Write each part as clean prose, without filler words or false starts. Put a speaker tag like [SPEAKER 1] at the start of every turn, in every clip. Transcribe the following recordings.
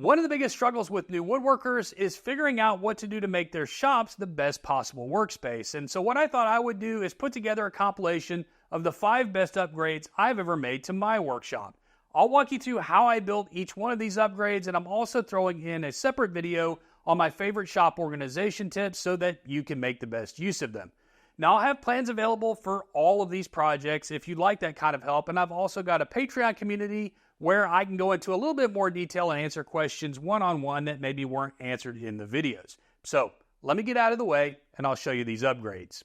[SPEAKER 1] One of the biggest struggles with new woodworkers is figuring out what to do to make their shops the best possible workspace. And so what I thought I would do is put together a compilation of the 5 best upgrades I've ever made to my workshop. I'll walk you through how I built each one of these upgrades, and I'm also throwing in a separate video on my favorite shop organization tips so that you can make the best use of them. Now, I'll have plans available for all of these projects if you'd like that kind of help, and I've also got a Patreon community where I can go into a little bit more detail and answer questions one-on-one that maybe weren't answered in the videos. So, let me get out of the way, and I'll show you these upgrades.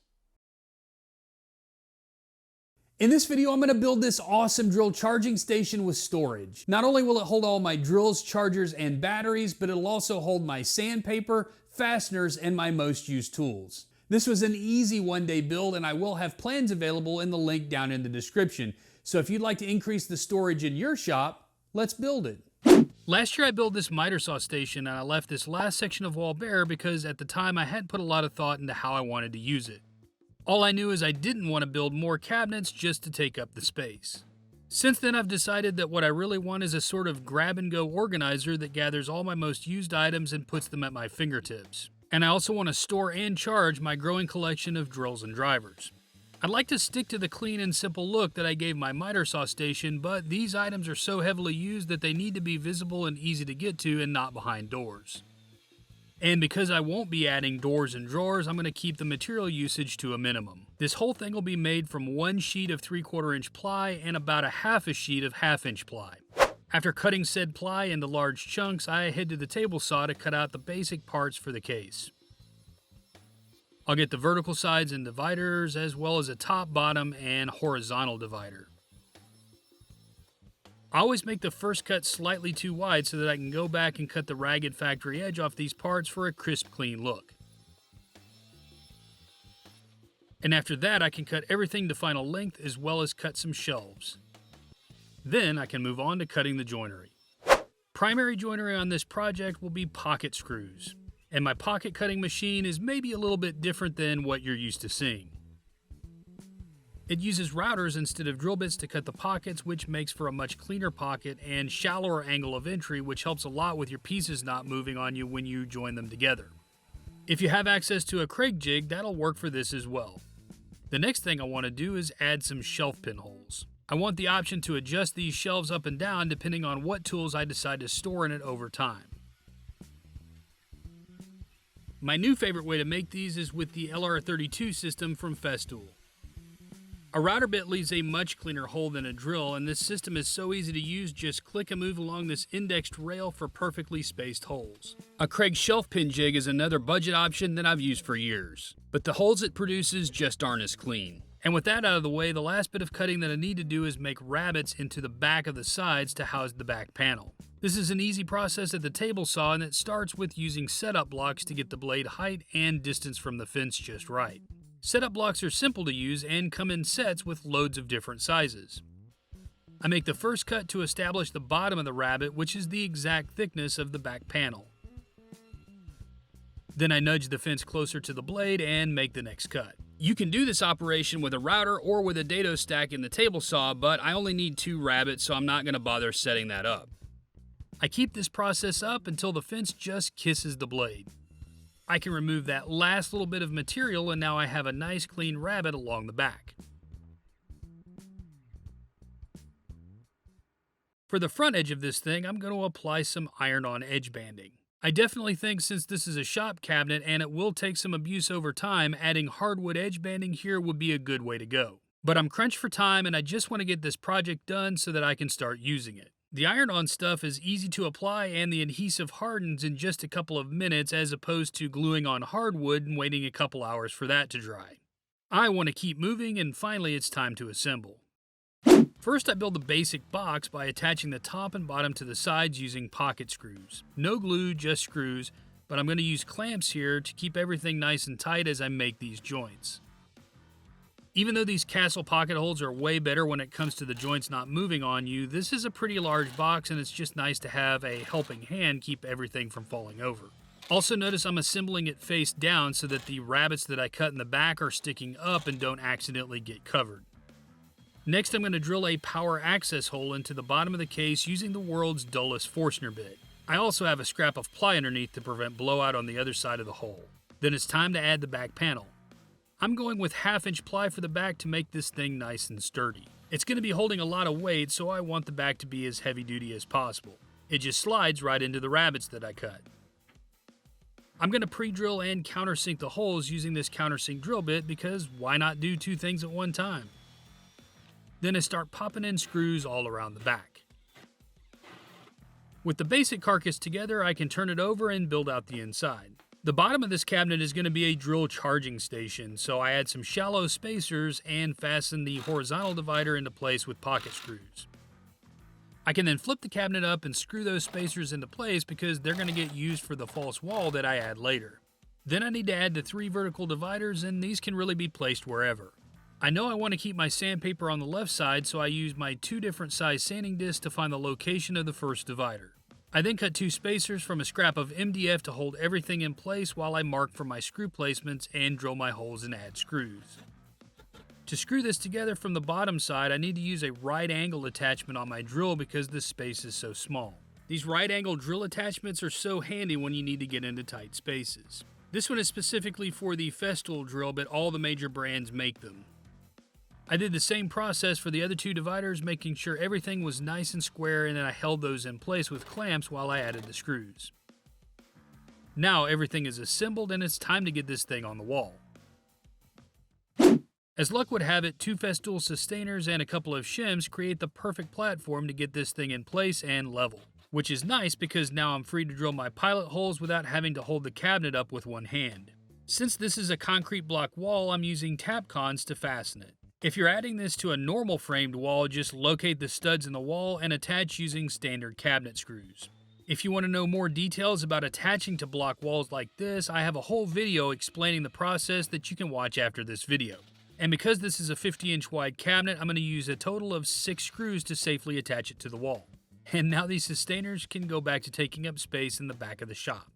[SPEAKER 1] In this video, I'm going to build this awesome drill charging station with storage. Not only will it hold all my drills, chargers, and batteries, but it'll also hold my sandpaper, fasteners, and my most used tools. This was an easy one-day build, and I will have plans available in the link down in the description. So if you'd like to increase the storage in your shop, let's build it. Last year I built this miter saw station, and I left this last section of wall bare because at the time I hadn't put a lot of thought into how I wanted to use it. All I knew is I didn't want to build more cabinets just to take up the space. Since then I've decided that what I really want is a sort of grab-and-go organizer that gathers all my most used items and puts them at my fingertips. And I also want to store and charge my growing collection of drills and drivers. I'd like to stick to the clean and simple look that I gave my miter saw station, but these items are so heavily used that they need to be visible and easy to get to and not behind doors. And because I won't be adding doors and drawers, I'm going to keep the material usage to a minimum. This whole thing will be made from 1 sheet of 3/4 inch ply and about a half a sheet of 1/2 inch ply. After cutting said ply into large chunks, I head to the table saw to cut out the basic parts for the case. I'll get the vertical sides and dividers, as well as a top, bottom, and horizontal divider. I always make the first cut slightly too wide so that I can go back and cut the ragged factory edge off these parts for a crisp, clean look. And after that, I can cut everything to final length as well as cut some shelves. Then I can move on to cutting the joinery. Primary joinery on this project will be pocket screws, and my pocket cutting machine is maybe a little bit different than what you're used to seeing. It uses routers instead of drill bits to cut the pockets, which makes for a much cleaner pocket and shallower angle of entry, which helps a lot with your pieces not moving on you when you join them together. If you have access to a Craig jig, that'll work for this as well. The next thing I want to do is add some shelf pinholes. I want the option to adjust these shelves up and down depending on what tools I decide to store in it over time. My new favorite way to make these is with the LR32 system from Festool. A router bit leaves a much cleaner hole than a drill, and this system is so easy to use, just click and move along this indexed rail for perfectly spaced holes. A Craig shelf pin jig is another budget option that I've used for years, but the holes it produces just aren't as clean. And with that out of the way, the last bit of cutting that I need to do is make rabbets into the back of the sides to house the back panel. This is an easy process at the table saw, and it starts with using setup blocks to get the blade height and distance from the fence just right. Setup blocks are simple to use and come in sets with loads of different sizes. I make the first cut to establish the bottom of the rabbet, which is the exact thickness of the back panel. Then I nudge the fence closer to the blade and make the next cut. You can do this operation with a router or with a dado stack in the table saw, but I only need 2 rabbets, so I'm not going to bother setting that up. I keep this process up until the fence just kisses the blade. I can remove that last little bit of material, and now I have a nice clean rabbet along the back. For the front edge of this thing, I'm going to apply some iron-on edge banding. I definitely think since this is a shop cabinet and it will take some abuse over time, adding hardwood edge banding here would be a good way to go. But I'm crunched for time and I just want to get this project done so that I can start using it. The iron-on stuff is easy to apply and the adhesive hardens in just a couple of minutes as opposed to gluing on hardwood and waiting a couple hours for that to dry. I want to keep moving, and finally it's time to assemble. First, I build the basic box by attaching the top and bottom to the sides using pocket screws. No glue, just screws, but I'm going to use clamps here to keep everything nice and tight as I make these joints. Even though these castle pocket holes are way better when it comes to the joints not moving on you, this is a pretty large box and it's just nice to have a helping hand keep everything from falling over. Also notice I'm assembling it face down so that the rabbets that I cut in the back are sticking up and don't accidentally get covered. Next, I'm going to drill a power access hole into the bottom of the case using the world's dullest Forstner bit. I also have a scrap of ply underneath to prevent blowout on the other side of the hole. Then it's time to add the back panel. I'm going with 1/2-inch ply for the back to make this thing nice and sturdy. It's going to be holding a lot of weight, so I want the back to be as heavy duty as possible. It just slides right into the rabbets that I cut. I'm going to pre-drill and countersink the holes using this countersink drill bit because why not do two things at one time? Then I start popping in screws all around the back. With the basic carcass together, I can turn it over and build out the inside. The bottom of this cabinet is going to be a drill charging station, so I add some shallow spacers and fasten the horizontal divider into place with pocket screws. I can then flip the cabinet up and screw those spacers into place because they're going to get used for the false wall that I add later. Then I need to add the 3 vertical dividers, and these can really be placed wherever. I know I want to keep my sandpaper on the left side, so I use my 2 different size sanding discs to find the location of the first divider. I then cut 2 spacers from a scrap of MDF to hold everything in place while I mark for my screw placements and drill my holes and add screws. To screw this together from the bottom side, I need to use a right angle attachment on my drill because this space is so small. These right angle drill attachments are so handy when you need to get into tight spaces. This one is specifically for the Festool drill, but all the major brands make them. I did the same process for the other 2 dividers, making sure everything was nice and square, and then I held those in place with clamps while I added the screws. Now everything is assembled and it's time to get this thing on the wall. As luck would have it, 2 Festool sustainers and a couple of shims create the perfect platform to get this thing in place and level. Which is nice because now I'm free to drill my pilot holes without having to hold the cabinet up with one hand. Since this is a concrete block wall, I'm using Tapcons to fasten it. If you're adding this to a normal framed wall, just locate the studs in the wall and attach using standard cabinet screws. If you want to know more details about attaching to block walls like this, I have a whole video explaining the process that you can watch after this video. And because this is a 50-inch wide cabinet, I'm going to use a total of 6 screws to safely attach it to the wall. And now these sustainers can go back to taking up space in the back of the shop.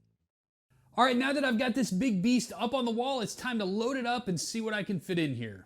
[SPEAKER 1] All right, now that I've got this big beast up on the wall, it's time to load it up and see what I can fit in here.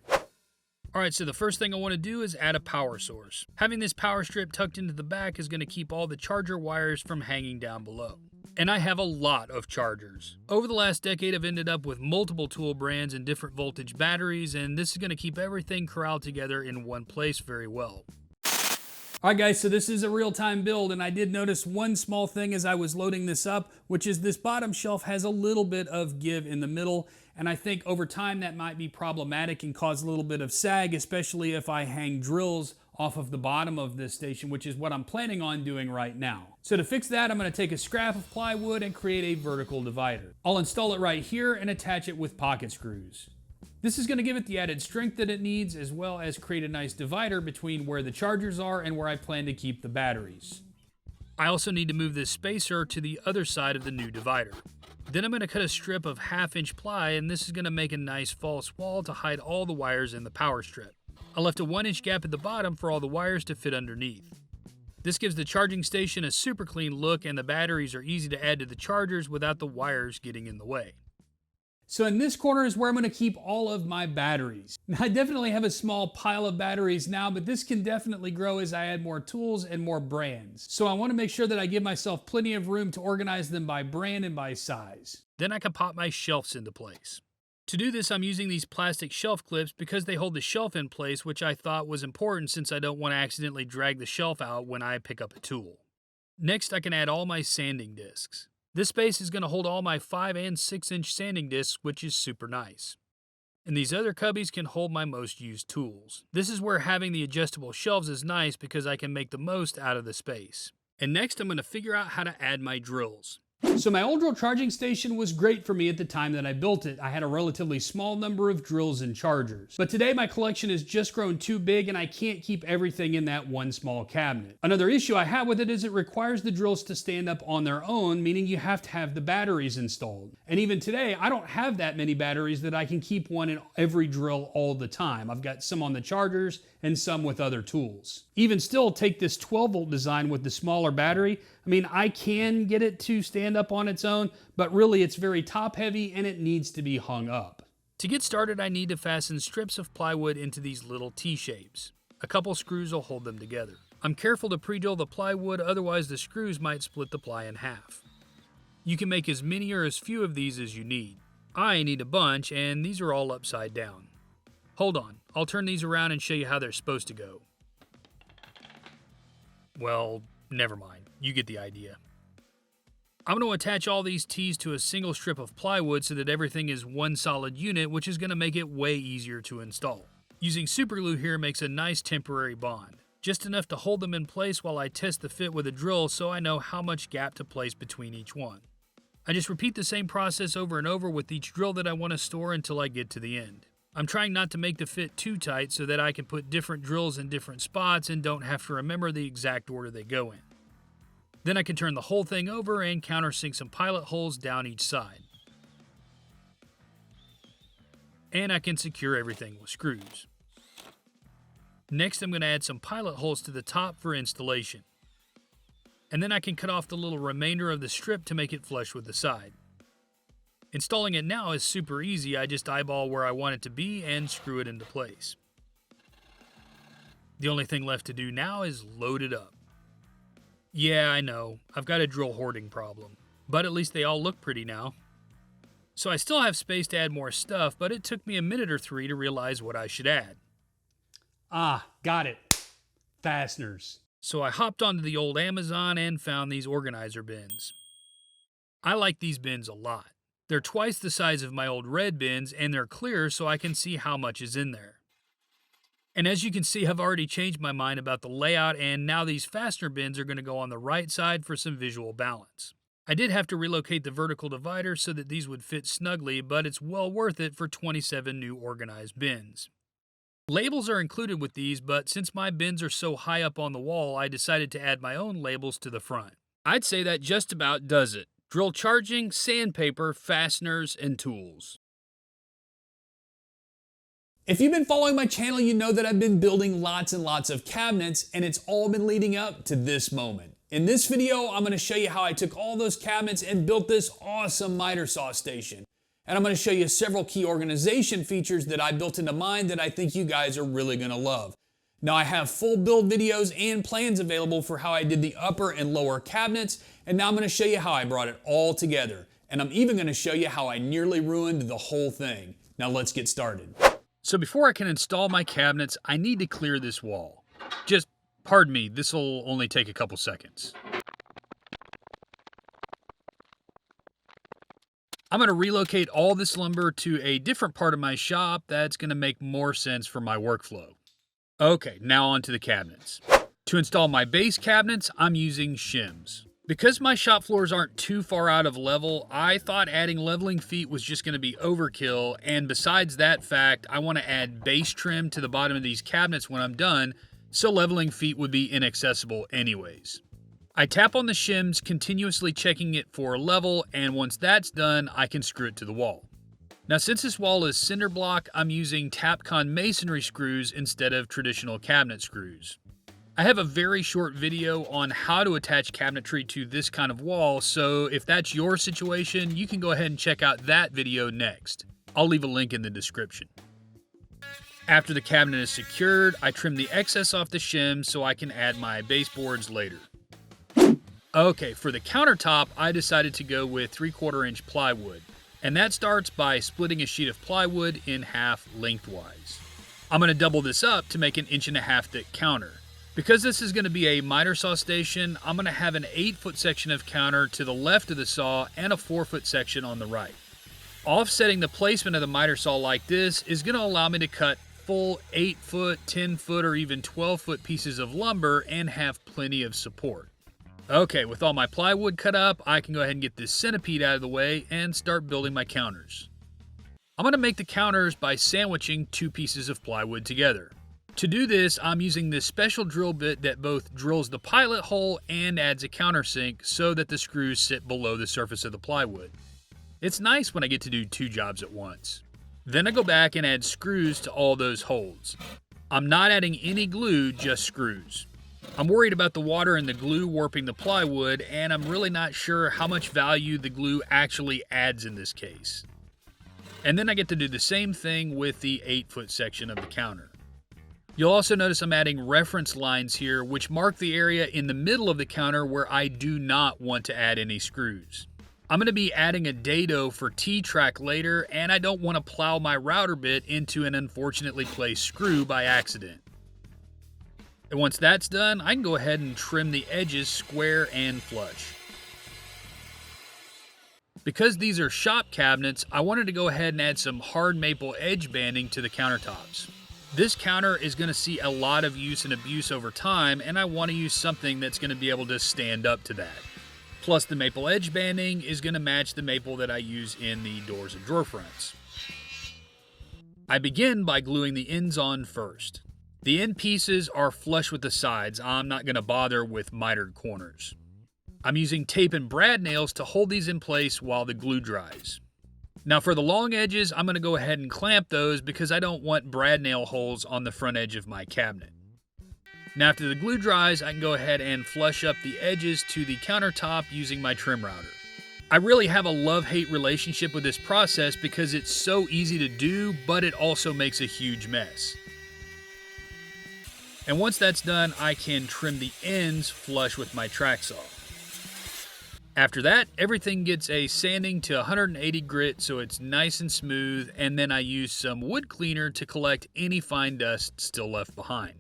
[SPEAKER 1] All right, so the first thing I want to do is add a power source. Having this power strip tucked into the back is going to keep all the charger wires from hanging down below. And I have a lot of chargers. Over the last decade, I've ended up with multiple tool brands and different voltage batteries, and this is going to keep everything corralled together in one place very well. All right, guys, so this is a real-time build, and I did notice one small thing as I was loading this up, which is this bottom shelf has a little bit of give in the middle, and I think over time that might be problematic and cause a little bit of sag, especially if I hang drills off of the bottom of this station, which is what I'm planning on doing right now. So to fix that, I'm going to take a scrap of plywood and create a vertical divider. I'll install it right here and attach it with pocket screws. This is going to give it the added strength that it needs, as well as create a nice divider between where the chargers are and where I plan to keep the batteries. I also need to move this spacer to the other side of the new divider. Then I'm going to cut a strip of 1/2-inch ply, and this is going to make a nice false wall to hide all the wires in the power strip. I left a 1-inch gap at the bottom for all the wires to fit underneath. This gives the charging station a super clean look, and the batteries are easy to add to the chargers without the wires getting in the way. So in this corner is where I'm going to keep all of my batteries. Now, I definitely have a small pile of batteries now, but this can definitely grow as I add more tools and more brands. So I want to make sure that I give myself plenty of room to organize them by brand and by size. Then I can pop my shelves into place. To do this, I'm using these plastic shelf clips because they hold the shelf in place, which I thought was important since I don't want to accidentally drag the shelf out when I pick up a tool. Next, I can add all my sanding discs. This space is going to hold all my 5 and 6-inch sanding discs, which is super nice. And these other cubbies can hold my most used tools. This is where having the adjustable shelves is nice because I can make the most out of the space. And next I'm going to figure out how to add my drills. So my old drill charging station was great for me at the time that I built it. I had a relatively small number of drills and chargers. But today my collection has just grown too big and I can't keep everything in that one small cabinet. Another issue I have with it is it requires the drills to stand up on their own, meaning you have to have the batteries installed. And even today, I don't have that many batteries that I can keep one in every drill all the time. I've got some on the chargers and some with other tools. Even still, take this 12-volt design with the smaller battery. I mean, I can get it to stand up on its own, but really it's very top heavy and it needs to be hung up. To get started, I need to fasten strips of plywood into these little T-shapes. A couple screws will hold them together. I'm careful to pre-drill the plywood, otherwise the screws might split the ply in half. You can make as many or as few of these as you need. I need a bunch, and these are all upside down. Hold on, I'll turn these around and show you how they're supposed to go. Well, never mind, you get the idea. I'm going to attach all these T's to a single strip of plywood so that everything is one solid unit, which is going to make it way easier to install. Using super glue here makes a nice temporary bond, just enough to hold them in place while I test the fit with a drill so I know how much gap to place between each one. I just repeat the same process over and over with each drill that I want to store until I get to the end. I'm trying not to make the fit too tight so that I can put different drills in different spots and don't have to remember the exact order they go in. Then I can turn the whole thing over and countersink some pilot holes down each side. And I can secure everything with screws. Next, I'm going to add some pilot holes to the top for installation. And then I can cut off the little remainder of the strip to make it flush with the side. Installing it now is super easy. I just eyeball where I want it to be and screw it into place. The only thing left to do now is load it up. Yeah, I know, I've got a drill hoarding problem, but at least they all look pretty now. So I still have space to add more stuff, but it took me a minute or 3 to realize what I should add.
[SPEAKER 2] Ah, got it. Fasteners.
[SPEAKER 1] So I hopped onto the old Amazon and found these organizer bins. I like these bins a lot. They're twice the size of my old red bins, and they're clear so I can see how much is in there. And as you can see, I've already changed my mind about the layout, and now these fastener bins are going to go on the right side for some visual balance. I did have to relocate the vertical divider so that these would fit snugly, but it's well worth it for 27 new organized bins. Labels are included with these, but since my bins are so high up on the wall, I decided to add my own labels to the front. I'd say that just about does it. Drill charging, sandpaper, fasteners, and tools.
[SPEAKER 2] If you've been following my channel, you know that I've been building lots and lots of cabinets, and it's all been leading up to this moment. In this video, I'm going to show you how I took all those cabinets and built this awesome miter saw station. And I'm going to show you several key organization features that I built into mine that I think you guys are really going to love. Now I have full build videos and plans available for how I did the upper and lower cabinets, and now I'm going to show you how I brought it all together. And I'm even going to show you how I nearly ruined the whole thing. Now let's get started.
[SPEAKER 1] So before I can install my cabinets, I need to clear this wall. Just pardon me, this will only take a couple seconds. I'm going to relocate all this lumber to a different part of my shop that's going to make more sense for my workflow. Okay, now on to the cabinets. To install my base cabinets, I'm using shims. Because my shop floors aren't too far out of level, I thought adding leveling feet was just going to be overkill, and besides that fact, I want to add base trim to the bottom of these cabinets when I'm done, so leveling feet would be inaccessible anyways. I tap on the shims, continuously checking it for level, and once that's done, I can screw it to the wall. Now since this wall is cinder block, I'm using Tapcon masonry screws instead of traditional cabinet screws. I have a very short video on how to attach cabinetry to this kind of wall, so if that's your situation, you can go ahead and check out that video next. I'll leave a link in the description. After the cabinet is secured, I trim the excess off the shim so I can add my baseboards later. Okay, for the countertop, I decided to go with 3/4 inch plywood, and that starts by splitting a sheet of plywood in half lengthwise. I'm going to double this up to make an 1.5 inch thick counter. Because this is going to be a miter saw station, I'm going to have an 8-foot section of counter to the left of the saw and a 4-foot section on the right. Offsetting the placement of the miter saw like this is going to allow me to cut full 8-foot, 10-foot, or even 12-foot pieces of lumber and have plenty of support. Okay, with all my plywood cut up, I can go ahead and get this centipede out of the way and start building my counters. I'm going to make the counters by sandwiching 2 pieces of plywood together. To do this, I'm using this special drill bit that both drills the pilot hole and adds a countersink so that the screws sit below the surface of the plywood. It's nice when I get to do 2 jobs at once. Then I go back and add screws to all those holes. I'm not adding any glue, just screws. I'm worried about the water and the glue warping the plywood, and I'm really not sure how much value the glue actually adds in this case. And then I get to do the same thing with the 8-foot section of the counter.
[SPEAKER 2] You'll also notice I'm adding reference lines here, which mark the area in the middle of the counter where I do not want to add any screws. I'm going to be adding a dado for T-track later, and I don't want to plow my router bit into an unfortunately placed screw by accident. And once that's done, I can go ahead and trim the edges square and flush. Because these are shop cabinets, I wanted to go ahead and add some hard maple edge banding to the countertops. This counter is going to see a lot of use and abuse over time, and I want to use something that's going to be able to stand up to that. Plus, the maple edge banding is going to match the maple that I use in the doors and drawer fronts. I begin by gluing the ends on first. The end pieces are flush with the sides. I'm not going to bother with mitered corners. I'm using tape and brad nails to hold these in place while the glue dries. Now for the long edges, I'm going to go ahead and clamp those because I don't want brad nail holes on the front edge of my cabinet. Now after the glue dries, I can go ahead and flush up the edges to the countertop using my trim router. I really have a love-hate relationship with this process because it's so easy to do, but it also makes a huge mess. And once that's done, I can trim the ends flush with my track saw. After that, everything gets a sanding to 180 grit so it's nice and smooth, and then I use some wood cleaner to collect any fine dust still left behind.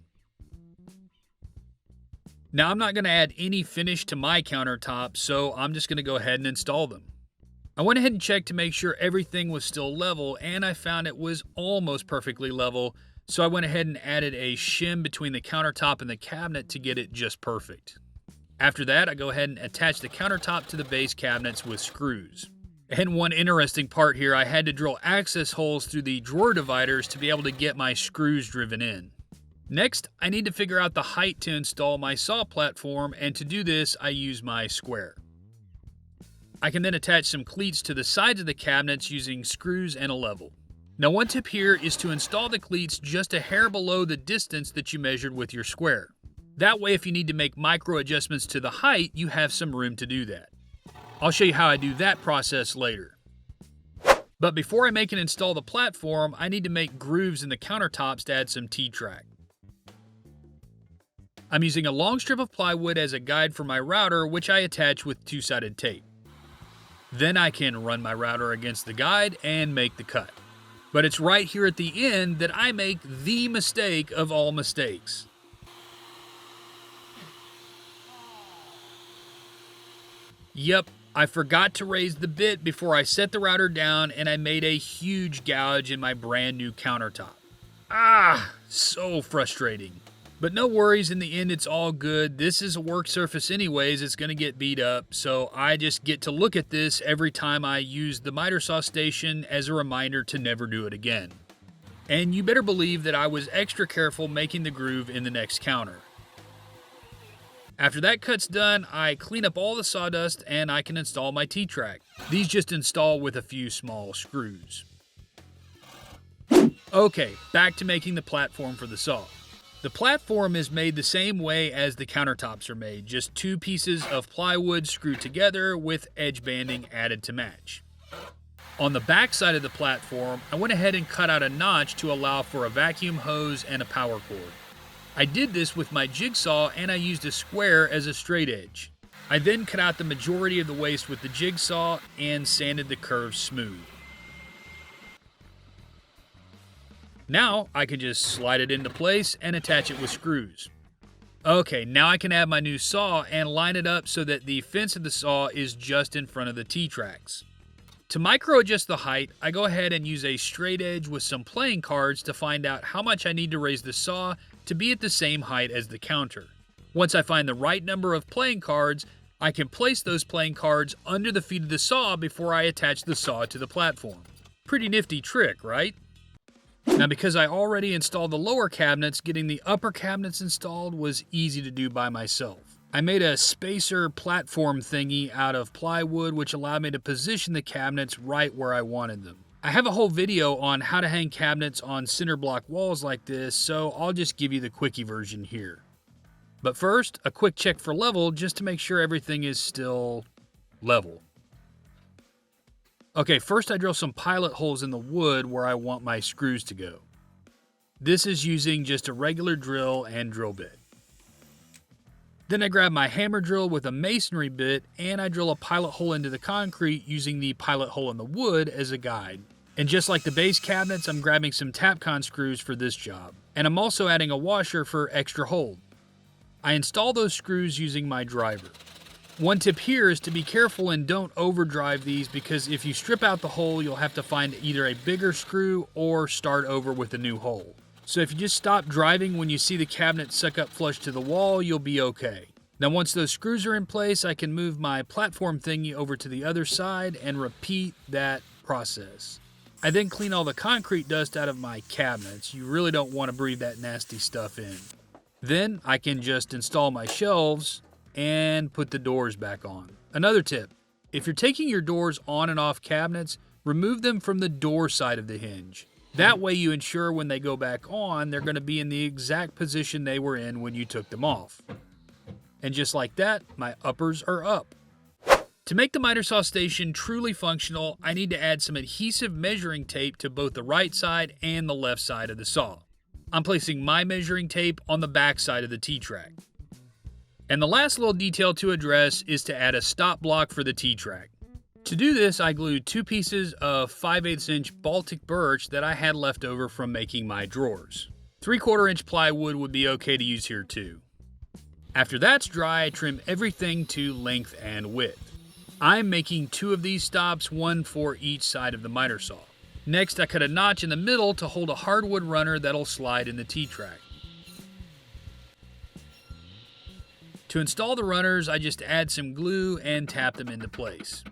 [SPEAKER 2] Now I'm not going to add any finish to my countertop, so I'm just going to go ahead and install them. I went ahead and checked to make sure everything was still level, and I found it was almost perfectly level, so I went ahead and added a shim between the countertop and the cabinet to get it just perfect. After that, I go ahead and attach the countertop to the base cabinets with screws. And one interesting part here, I had to drill access holes through the drawer dividers to be able to get my screws driven in. Next, I need to figure out the height to install my saw platform, and to do this, I use my square. I can then attach some cleats to the sides of the cabinets using screws and a level. Now one tip here is to install the cleats just a hair below the distance that you measured with your square. That way, if you need to make micro adjustments to the height, you have some room to do that. I'll show you how I do that process later. But before I make and install the platform, I need to make grooves in the countertops to add some T-track. I'm using a long strip of plywood as a guide for my router, which I attach with two-sided tape. Then I can run my router against the guide and make the cut. But it's right here at the end that I make the mistake of all mistakes. Yep, I forgot to raise the bit before I set the router down, and I made a huge gouge in my brand new countertop. So frustrating. But no worries, in the end it's all good. This is a work surface anyways, it's going to get beat up, so I just get to look at this every time I use the miter saw station as a reminder to never do it again. And you better believe that I was extra careful making the groove in the next counter. After that cut's done, I clean up all the sawdust and I can install my T-track. These just install with a few small screws. Okay, back to making the platform for the saw. The platform is made the same way as the countertops are made, just two pieces of plywood screwed together with edge banding added to match. On the back side of the platform, I went ahead and cut out a notch to allow for a vacuum hose and a power cord. I did this with my jigsaw and I used a square as a straight edge. I then cut out the majority of the waste with the jigsaw and sanded the curves smooth. Now I can just slide it into place and attach it with screws. Okay, now I can add my new saw and line it up so that the fence of the saw is just in front of the T-tracks. To micro adjust the height, I go ahead and use a straight edge with some playing cards to find out how much I need to raise the saw to be at the same height as the counter. Once I find the right number of playing cards, I can place those playing cards under the feet of the saw before I attach the saw to the platform. Pretty nifty trick, right? Now because I already installed the lower cabinets, getting the upper cabinets installed was easy to do by myself. I made a spacer platform thingy out of plywood which allowed me to position the cabinets right where I wanted them. I have a whole video on how to hang cabinets on cinder block walls like this, so I'll just give you the quickie version here. But first, a quick check for level just to make sure everything is still level. Okay, first I drill some pilot holes in the wood where I want my screws to go. This is using just a regular drill and drill bit. Then I grab my hammer drill with a masonry bit and I drill a pilot hole into the concrete using the pilot hole in the wood as a guide. And just like the base cabinets, I'm grabbing some Tapcon screws for this job. And I'm also adding a washer for extra hold. I install those screws using my driver. One tip here is to be careful and don't overdrive these, because if you strip out the hole, you'll have to find either a bigger screw or start over with a new hole. So if you just stop driving when you see the cabinet suck up flush to the wall, you'll be okay. Now once those screws are in place, I can move my platform thingy over to the other side and repeat that process. I then clean all the concrete dust out of my cabinets. You really don't want to breathe that nasty stuff in. Then I can just install my shelves and put the doors back on. Another tip, if you're taking your doors on and off cabinets, remove them from the door side of the hinge. That way you ensure when they go back on, they're going to be in the exact position they were in when you took them off. And just like that, my uppers are up. To make the miter saw station truly functional, I need to add some adhesive measuring tape to both the right side and the left side of the saw. I'm placing my measuring tape on the back side of the T-track. And the last little detail to address is to add a stop block for the T-track. To do this, I glued 2 pieces of 5/8 inch Baltic birch that I had left over from making my drawers. 3/4 inch plywood would be okay to use here too. After that's dry, I trim everything to length and width. I'm making 2 of these stops, 1 for each side of the miter saw. Next, I cut a notch in the middle to hold a hardwood runner that'll slide in the T-track. To install the runners, I just add some glue and tap them into place.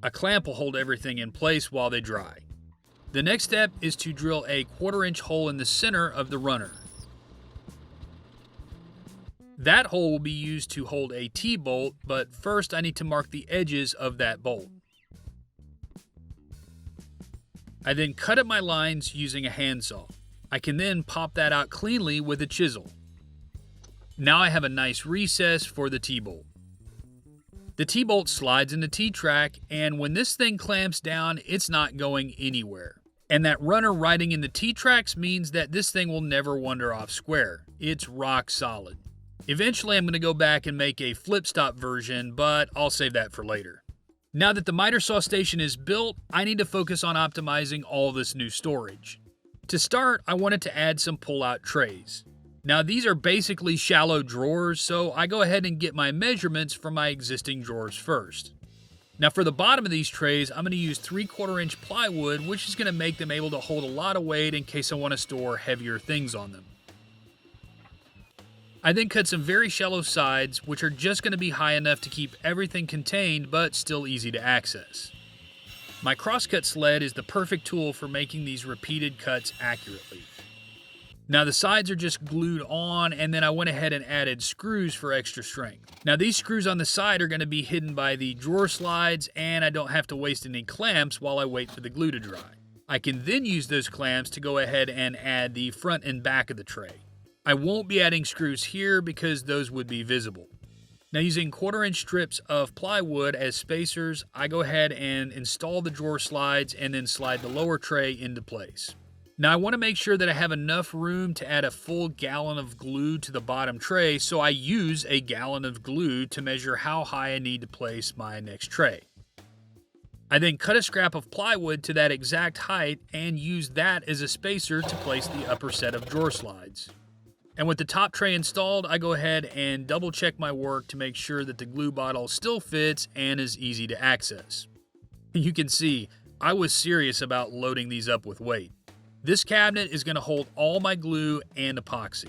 [SPEAKER 2] A clamp will hold everything in place while they dry. The next step is to drill a 1/4 inch hole in the center of the runner. That hole will be used to hold a T-bolt, but first I need to mark the edges of that bolt. I then cut up my lines using a handsaw. I can then pop that out cleanly with a chisel. Now I have a nice recess for the T-bolt. The T-bolt slides in the T-track, and when this thing clamps down, it's not going anywhere. And that runner riding in the T-tracks means that this thing will never wander off square. It's rock solid. Eventually I'm going to go back and make a flip stop version, but I'll save that for later. Now that the miter saw station is built, I need to focus on optimizing all this new storage. To start, I wanted to add some pull-out trays. Now these are basically shallow drawers, so I go ahead and get my measurements from my existing drawers first. Now for the bottom of these trays, I'm going to use 3/4 inch plywood, which is going to make them able to hold a lot of weight in case I want to store heavier things on them. I then cut some very shallow sides, which are just going to be high enough to keep everything contained but still easy to access. My crosscut sled is the perfect tool for making these repeated cuts accurately. Now the sides are just glued on, and then I went ahead and added screws for extra strength. Now these screws on the side are going to be hidden by the drawer slides, and I don't have to waste any clamps while I wait for the glue to dry. I can then use those clamps to go ahead and add the front and back of the tray. I won't be adding screws here because those would be visible. Now using 1/4 inch strips of plywood as spacers, I go ahead and install the drawer slides and then slide the lower tray into place. Now I want to make sure that I have enough room to add a full gallon of glue to the bottom tray, so I use a gallon of glue to measure how high I need to place my next tray. I then cut a scrap of plywood to that exact height and use that as a spacer to place the upper set of drawer slides. And with the top tray installed, I go ahead and double check my work to make sure that the glue bottle still fits and is easy to access. You can see, I was serious about loading these up with weight. This cabinet is going to hold all my glue and epoxy.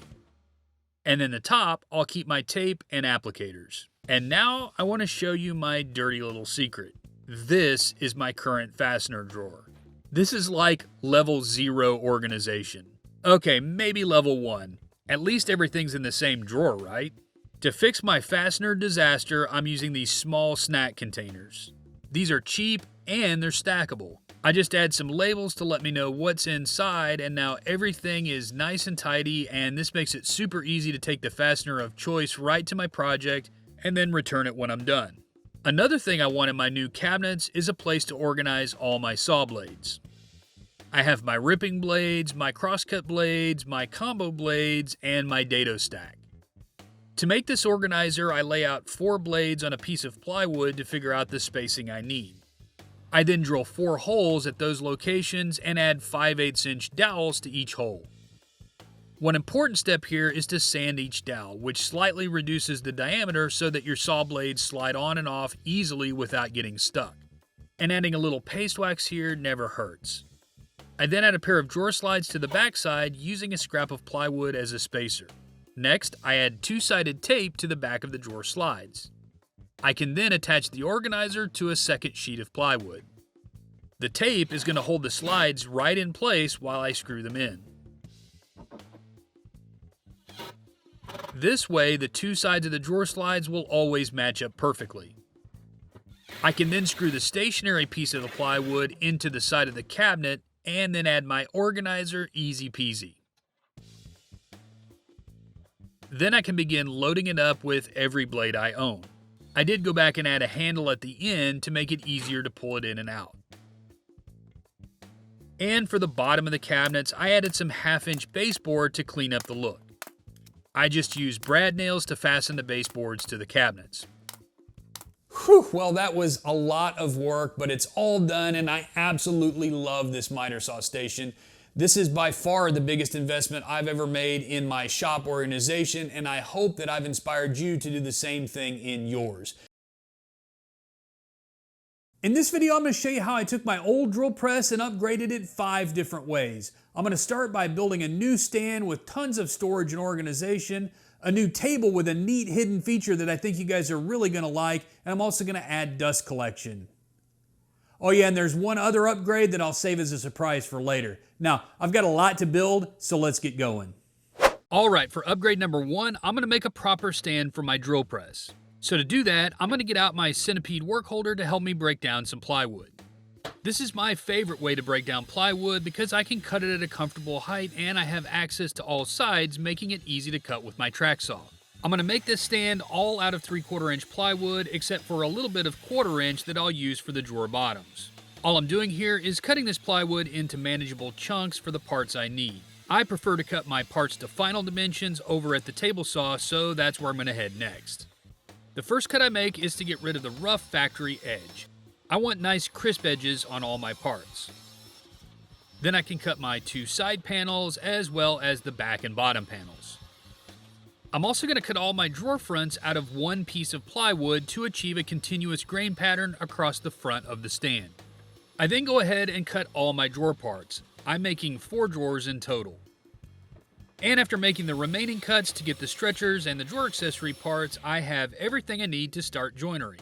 [SPEAKER 2] And then the top, I'll keep my tape and applicators. And now I want to show you my dirty little secret. This is my current fastener drawer. This is like level 0 organization. Okay, maybe level 1. At least everything's in the same drawer, right? To fix my fastener disaster, I'm using these small snack containers. These are cheap and they're stackable. I just add some labels to let me know what's inside, and now everything is nice and tidy, and this makes it super easy to take the fastener of choice right to my project and then return it when I'm done. Another thing I want in my new cabinets is a place to organize all my saw blades. I have my ripping blades, my crosscut blades, my combo blades, and my dado stack. To make this organizer, I lay out 4 blades on a piece of plywood to figure out the spacing I need. I then drill 4 holes at those locations and add 5/8 inch dowels to each hole. One important step here is to sand each dowel, which slightly reduces the diameter so that your saw blades slide on and off easily without getting stuck. And adding a little paste wax here never hurts. I then add a pair of drawer slides to the backside using a scrap of plywood as a spacer. Next, I add 2-sided tape to the back of the drawer slides. I can then attach the organizer to a second sheet of plywood. The tape is going to hold the slides right in place while I screw them in. This way, the 2 sides of the drawer slides will always match up perfectly. I can then screw the stationary piece of the plywood into the side of the cabinet and then add my organizer easy peasy. Then I can begin loading it up with every blade I own. I did go back and add a handle at the end to make it easier to pull it in and out. And for the bottom of the cabinets, I added some 1/2-inch baseboard to clean up the look. I just used brad nails to fasten the baseboards to the cabinets.
[SPEAKER 1] Whew, well, that was a lot of work, but it's all done, and I absolutely love this miter saw station. This is by far the biggest investment I've ever made in my shop organization, and I hope that I've inspired you to do the same thing in yours. In this video, I'm going to show you how I took my old drill press and upgraded it 5 different ways. I'm going to start by building a new stand with tons of storage and organization, a new table with a neat hidden feature that I think you guys are really going to like, and I'm also going to add dust collection. Oh yeah, and there's one other upgrade that I'll save as a surprise for later. Now, I've got a lot to build, so let's get going.
[SPEAKER 2] All right, for upgrade number 1, I'm going to make a proper stand for my drill press. So to do that, I'm going to get out my centipede work holder to help me break down some plywood. This is my favorite way to break down plywood because I can cut it at a comfortable height and I have access to all sides, making it easy to cut with my track saw. I'm going to make this stand all out of 3/4 inch plywood except for a little bit of 1/4 inch that I'll use for the drawer bottoms. All I'm doing here is cutting this plywood into manageable chunks for the parts I need. I prefer to cut my parts to final dimensions over at the table saw, so that's where I'm going to head next. The first cut I make is to get rid of the rough factory edge. I want nice crisp edges on all my parts. Then I can cut my 2 side panels as well as the back and bottom panels. I'm also going to cut all my drawer fronts out of one piece of plywood to achieve a continuous grain pattern across the front of the stand. I then go ahead and cut all my drawer parts. I'm making 4 drawers in total. And after making the remaining cuts to get the stretchers and the drawer accessory parts, I have everything I need to start joinery.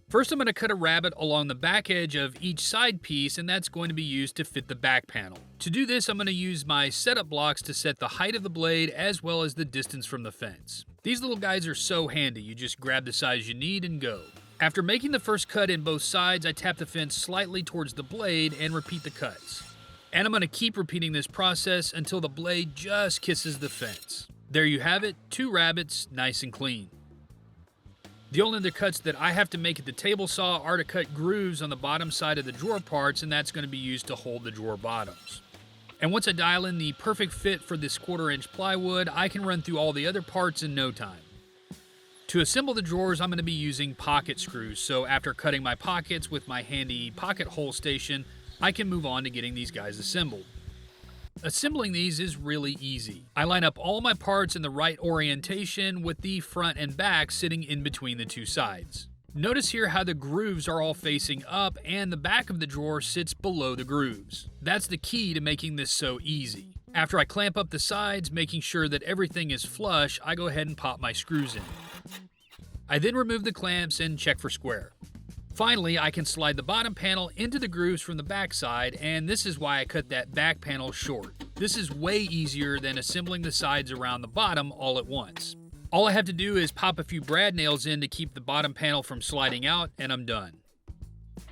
[SPEAKER 2] First, I'm going to cut a rabbet along the back edge of each side piece, and that's going to be used to fit the back panel. To do this, I'm going to use my setup blocks to set the height of the blade as well as the distance from the fence. These little guys are so handy. You just grab the size you need and go. After making the first cut in both sides, I tap the fence slightly towards the blade and repeat the cuts. And I'm going to keep repeating this process until the blade just kisses the fence. There you have it, 2 rabbets, nice and clean. The only other cuts that I have to make at the table saw are to cut grooves on the bottom side of the drawer parts, and that's going to be used to hold the drawer bottoms. And once I dial in the perfect fit for this 1/4 inch plywood, I can run through all the other parts in no time. To assemble the drawers, I'm going to be using pocket screws, so after cutting my pockets with my handy pocket hole station, I can move on to getting these guys assembled. Assembling these is really easy. I line up all my parts in the right orientation with the front and back sitting in between the 2 sides. Notice here how the grooves are all facing up and the back of the drawer sits below the grooves. That's the key to making this so easy. After I clamp up the sides, making sure that everything is flush, I go ahead and pop my screws in. I then remove the clamps and check for square. Finally, I can slide the bottom panel into the grooves from the back side, and this is why I cut that back panel short. This is way easier than assembling the sides around the bottom all at once. All I have to do is pop a few brad nails in to keep the bottom panel from sliding out, and I'm done.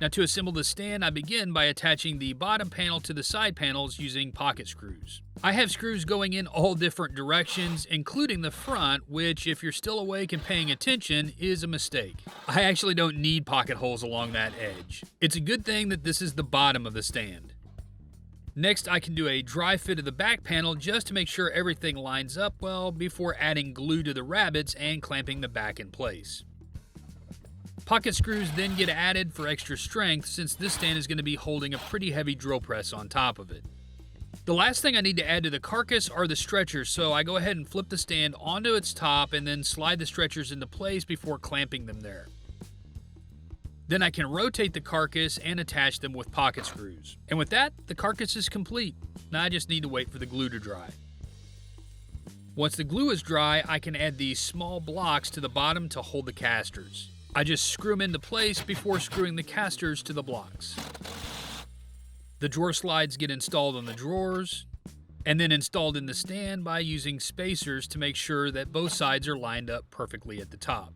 [SPEAKER 2] Now to assemble the stand, I begin by attaching the bottom panel to the side panels using pocket screws. I have screws going in all different directions, including the front, which, if you're still awake and paying attention, is a mistake. I actually don't need pocket holes along that edge. It's a good thing that this is the bottom of the stand.
[SPEAKER 1] Next, I can do a dry fit of the back panel just to make sure everything lines up well before adding glue to the rabbets and clamping the back in place. Pocket screws then get added for extra strength since this stand is going to be holding a pretty heavy drill press on top of it. The last thing I need to add to the carcass are the stretchers, so I go ahead and flip the stand onto its top and then slide the stretchers into place before clamping them there. Then I can rotate the carcass and attach them with pocket screws. And with that, the carcass is complete. Now I just need to wait for the glue to dry. Once the glue is dry, I can add these small blocks to the bottom to hold the casters. I just screw them into place before screwing the casters to the blocks. The drawer slides get installed on the drawers, and then installed in the stand by using spacers to make sure that both sides are lined up perfectly at the top.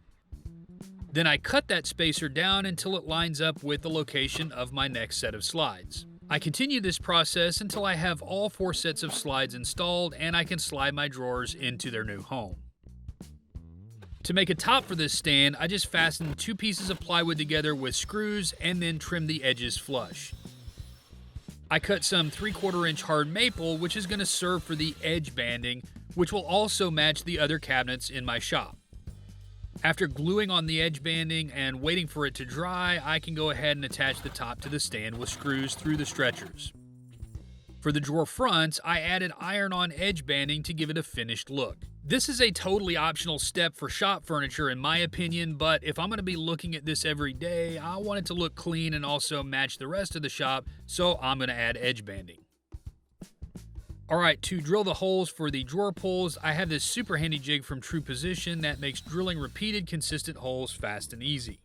[SPEAKER 1] Then I cut that spacer down until it lines up with the location of my next set of slides. I continue this process until I have all 4 sets of slides installed and I can slide my drawers into their new home. To make a top for this stand, I just fasten 2 pieces of plywood together with screws and then trim the edges flush. I cut some 3/4 inch hard maple, which is going to serve for the edge banding, which will also match the other cabinets in my shop. After gluing on the edge banding and waiting for it to dry, I can go ahead and attach the top to the stand with screws through the stretchers. For the drawer fronts, I added iron-on edge banding to give it a finished look. This is a totally optional step for shop furniture in my opinion, but if I'm going to be looking at this every day, I want it to look clean and also match the rest of the shop, so I'm going to add edge banding. Alright, to drill the holes for the drawer pulls, I have this super handy jig from True Position that makes drilling repeated consistent holes fast and easy.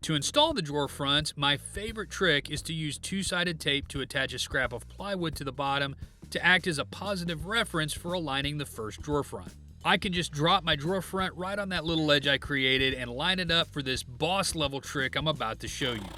[SPEAKER 1] To install the drawer fronts, my favorite trick is to use 2-sided tape to attach a scrap of plywood to the bottom to act as a positive reference for aligning the first drawer front. I can just drop my drawer front right on that little ledge I created and line it up for this boss level trick I'm about to show you.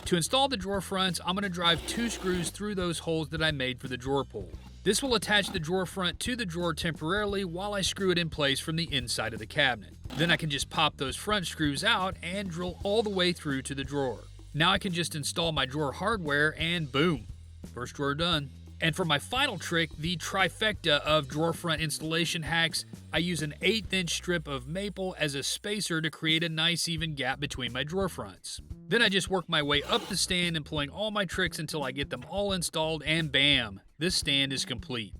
[SPEAKER 1] To install the drawer fronts, I'm going to drive 2 screws through those holes that I made for the drawer pull. This will attach the drawer front to the drawer temporarily while I screw it in place from the inside of the cabinet. Then I can just pop those front screws out and drill all the way through to the drawer. Now I can just install my drawer hardware and boom, first drawer done. And for my final trick, the trifecta of drawer front installation hacks, I use an 1/8 inch strip of maple as a spacer to create a nice even gap between my drawer fronts. Then I just work my way up the stand, employing all my tricks until I get them all installed, and bam, this stand is complete.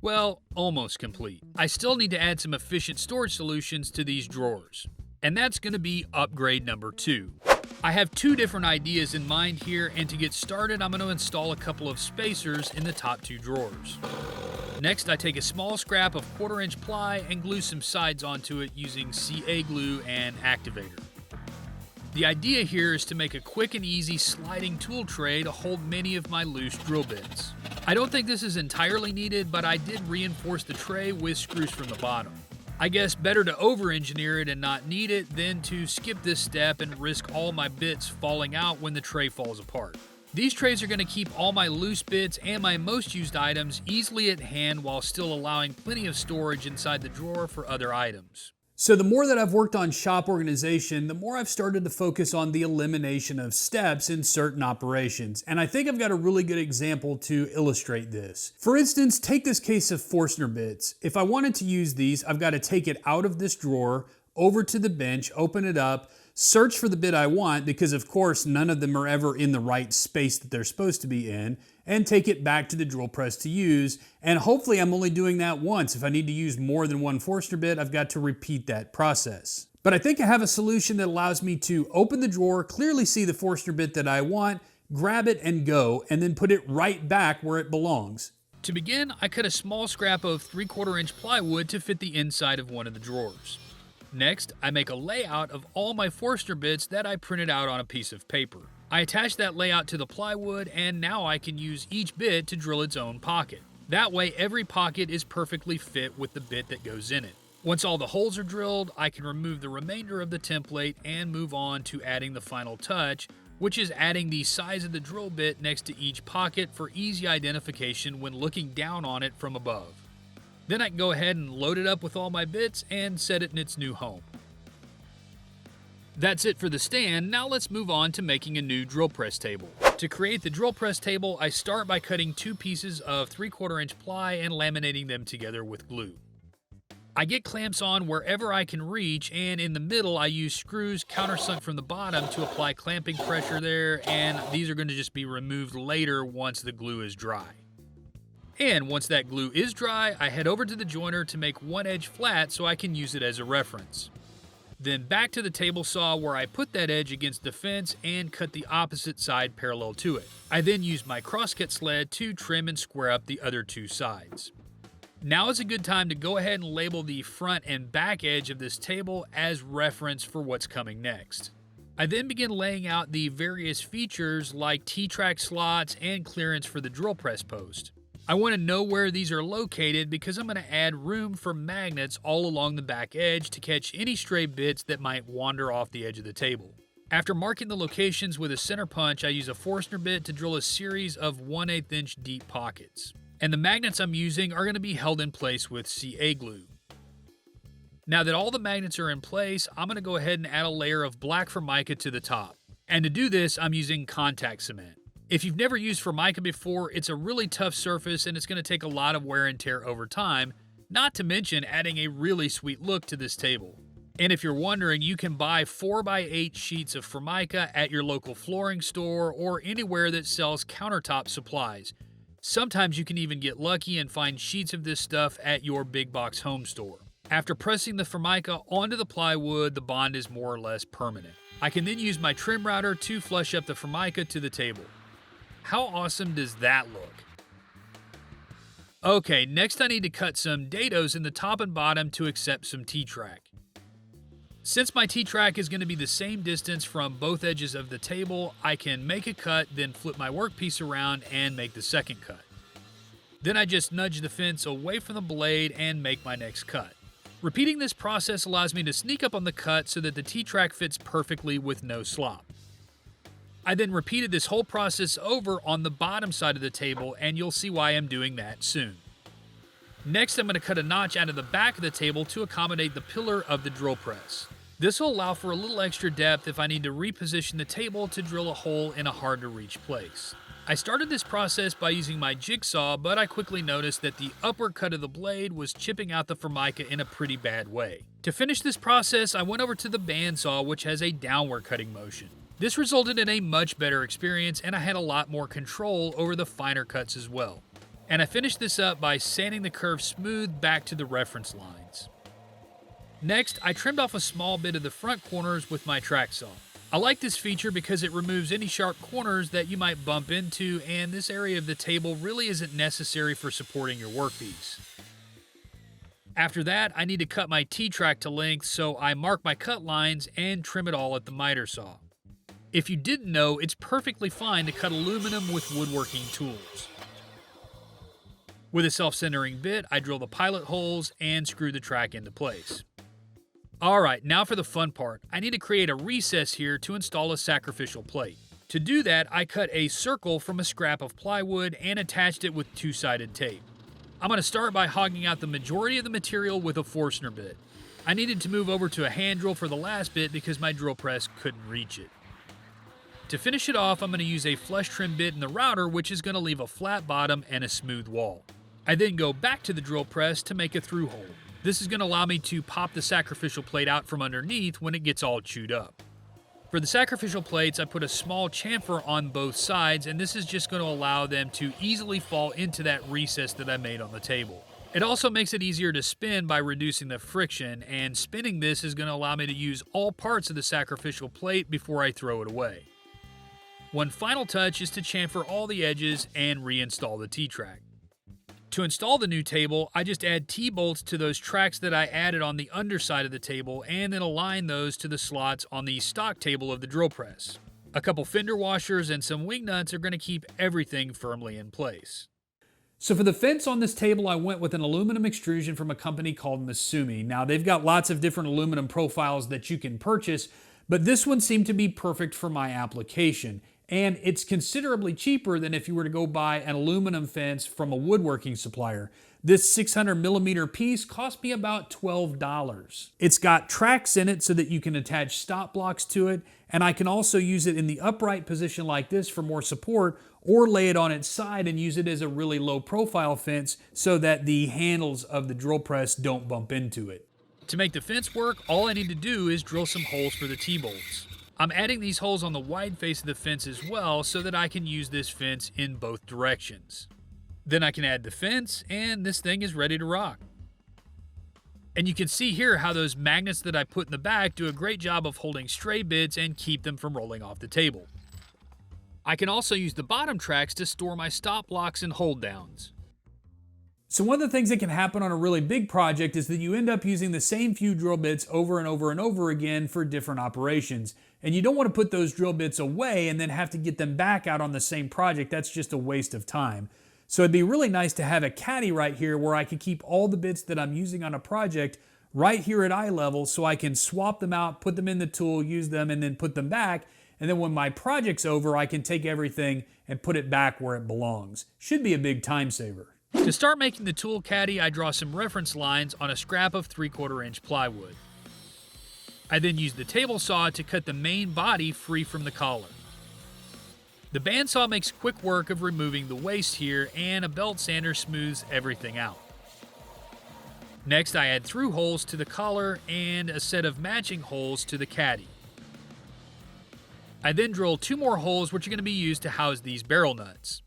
[SPEAKER 1] Well, almost complete. I still need to add some efficient storage solutions to these drawers. And that's going to be upgrade number 2. I have 2 different ideas in mind here, and to get started, I'm going to install a couple of spacers in the top 2 drawers. Next, I take a small scrap of 1/4 inch ply and glue some sides onto it using CA glue and activator. The idea here is to make a quick and easy sliding tool tray to hold many of my loose drill bits. I don't think this is entirely needed, but I did reinforce the tray with screws from the bottom. I guess better to over-engineer it and not need it than to skip this step and risk all my bits falling out when the tray falls apart. These trays are going to keep all my loose bits and my most used items easily at hand while still allowing plenty of storage inside the drawer for other items. So the more that I've worked on shop organization, the more I've started to focus on the elimination of steps in certain operations. And I think I've got a really good example to illustrate this. For instance, take this case of Forstner bits. If I wanted to use these, I've got to take it out of this drawer, over to the bench, open it up, search for the bit I want, because of course none of them are ever in the right space that they're supposed to be in, and take it back to the drill press to use. And hopefully I'm only doing that once. If I need to use more than one Forstner bit, I've got to repeat that process. But I think I have a solution that allows me to open the drawer, clearly see the Forstner bit that I want, grab it and go, and then put it right back where it belongs. To begin, I cut a small scrap of 3/4 inch plywood to fit the inside of one of the drawers. Next, I make a layout of all my Forstner bits that I printed out on a piece of paper. I attach that layout to the plywood, and now I can use each bit to drill its own pocket. That way, every pocket is perfectly fit with the bit that goes in it. Once all the holes are drilled, I can remove the remainder of the template and move on to adding the final touch, which is adding the size of the drill bit next to each pocket for easy identification when looking down on it from above. Then I can go ahead and load it up with all my bits and set it in its new home. That's it for the stand. Now let's move on to making a new drill press table. To create the drill press table, I start by cutting 2 pieces of 3/4 inch ply and laminating them together with glue. I get clamps on wherever I can reach, and in the middle I use screws countersunk from the bottom to apply clamping pressure there, and these are going to just be removed later once the glue is dry. And once that glue is dry, I head over to the joiner to make one edge flat so I can use it as a reference. Then back to the table saw where I put that edge against the fence and cut the opposite side parallel to it. I then use my crosscut sled to trim and square up the other 2 sides. Now is a good time to go ahead and label the front and back edge of this table as reference for what's coming next. I then begin laying out the various features like T-track slots and clearance for the drill press post. I want to know where these are located because I'm going to add room for magnets all along the back edge to catch any stray bits that might wander off the edge of the table. After marking the locations with a center punch, I use a Forstner bit to drill a series of 1/8 inch deep pockets. And the magnets I'm using are going to be held in place with CA glue. Now that all the magnets are in place, I'm going to go ahead and add a layer of black Formica to the top. And to do this, I'm using contact cement. If you've never used Formica before, it's a really tough surface and it's going to take a lot of wear and tear over time, not to mention adding a really sweet look to this table. And if you're wondering, you can buy 4x8 sheets of Formica at your local flooring store or anywhere that sells countertop supplies. Sometimes you can even get lucky and find sheets of this stuff at your big box home store. After pressing the Formica onto the plywood, the bond is more or less permanent. I can then use my trim router to flush up the Formica to the table. How awesome does that look? Okay, next I need to cut some dados in the top and bottom to accept some T-track. Since my T-track is going to be the same distance from both edges of the table, I can make a cut, then flip my workpiece around and make the second cut. Then I just nudge the fence away from the blade and make my next cut. Repeating this process allows me to sneak up on the cut so that the T-track fits perfectly with no slop. I then repeated this whole process over on the bottom side of the table, and you'll see why I'm doing that soon. Next, I'm going to cut a notch out of the back of the table to accommodate the pillar of the drill press. This will allow for a little extra depth if I need to reposition the table to drill a hole in a hard-to-reach place. I started this process by using my jigsaw, but I quickly noticed that the upward cut of the blade was chipping out the Formica in a pretty bad way. To finish this process, I went over to the bandsaw, which has a downward cutting motion. This resulted in a much better experience, and I had a lot more control over the finer cuts as well. And I finished this up by sanding the curve smooth back to the reference lines. Next, I trimmed off a small bit of the front corners with my track saw. I like this feature because it removes any sharp corners that you might bump into, and this area of the table really isn't necessary for supporting your workpiece. After that, I need to cut my T-track to length, so I mark my cut lines and trim it all at the miter saw. If you didn't know, it's perfectly fine to cut aluminum with woodworking tools. With a self-centering bit, I drill the pilot holes and screw the track into place. Alright, now for the fun part. I need to create a recess here to install a sacrificial plate. To do that, I cut a circle from a scrap of plywood and attached it with 2-sided tape. I'm going to start by hogging out the majority of the material with a Forstner bit. I needed to move over to a hand drill for the last bit because my drill press couldn't reach it. To finish it off, I'm going to use a flush trim bit in the router, which is going to leave a flat bottom and a smooth wall. I then go back to the drill press to make a through hole. This is going to allow me to pop the sacrificial plate out from underneath when it gets all chewed up. For the sacrificial plates, I put a small chamfer on both sides, and this is just going to allow them to easily fall into that recess that I made on the table. It also makes it easier to spin by reducing the friction, and spinning this is going to allow me to use all parts of the sacrificial plate before I throw it away. One final touch is to chamfer all the edges and reinstall the T-track. To install the new table, I just add T-bolts to those tracks that I added on the underside of the table and then align those to the slots on the stock table of the drill press. A couple fender washers and some wing nuts are going to keep everything firmly in place.
[SPEAKER 2] So for the fence on this table, I went with an aluminum extrusion from a company called Masumi. Now they've got lots of different aluminum profiles that you can purchase, but this one seemed to be perfect for my application. And it's considerably cheaper than if you were to go buy an aluminum fence from a woodworking supplier.
[SPEAKER 1] This 600mm piece cost me about $12. It's got tracks in it so that you can attach stop blocks to it, and I can also use it in the upright position like this for more support, or lay it on its side and use it as a really low profile fence so that the handles of the drill press don't bump into it.
[SPEAKER 2] To make the fence work, all I need to do is drill some holes for the T-bolts. I'm adding these holes on the wide face of the fence as well so that I can use this fence in both directions. Then I can add the fence and this thing is ready to rock. And you can see here how those magnets that I put in the back do a great job of holding stray bits and keep them from rolling off the table. I can also use the bottom tracks to store my stop blocks and hold downs.
[SPEAKER 1] So one of the things that can happen on a really big project is that you end up using the same few drill bits over and over and over again for different operations. And you don't want to put those drill bits away and then have to get them back out on the same project. That's just a waste of time. So it'd be really nice to have a caddy right here where I could keep all the bits that I'm using on a project right here at eye level so I can swap them out, put them in the tool, use them, and then put them back. And then when my project's over, I can take everything and put it back where it belongs. Should be a big time saver.
[SPEAKER 2] To start making the tool caddy, I draw some reference lines on a scrap of 3/4 inch plywood. I then use the table saw to cut the main body free from the collar. The bandsaw makes quick work of removing the waste here, and a belt sander smooths everything out. Next, I add through holes to the collar and a set of matching holes to the caddy. I then drill 2 more holes which are going to be used to house these barrel nuts.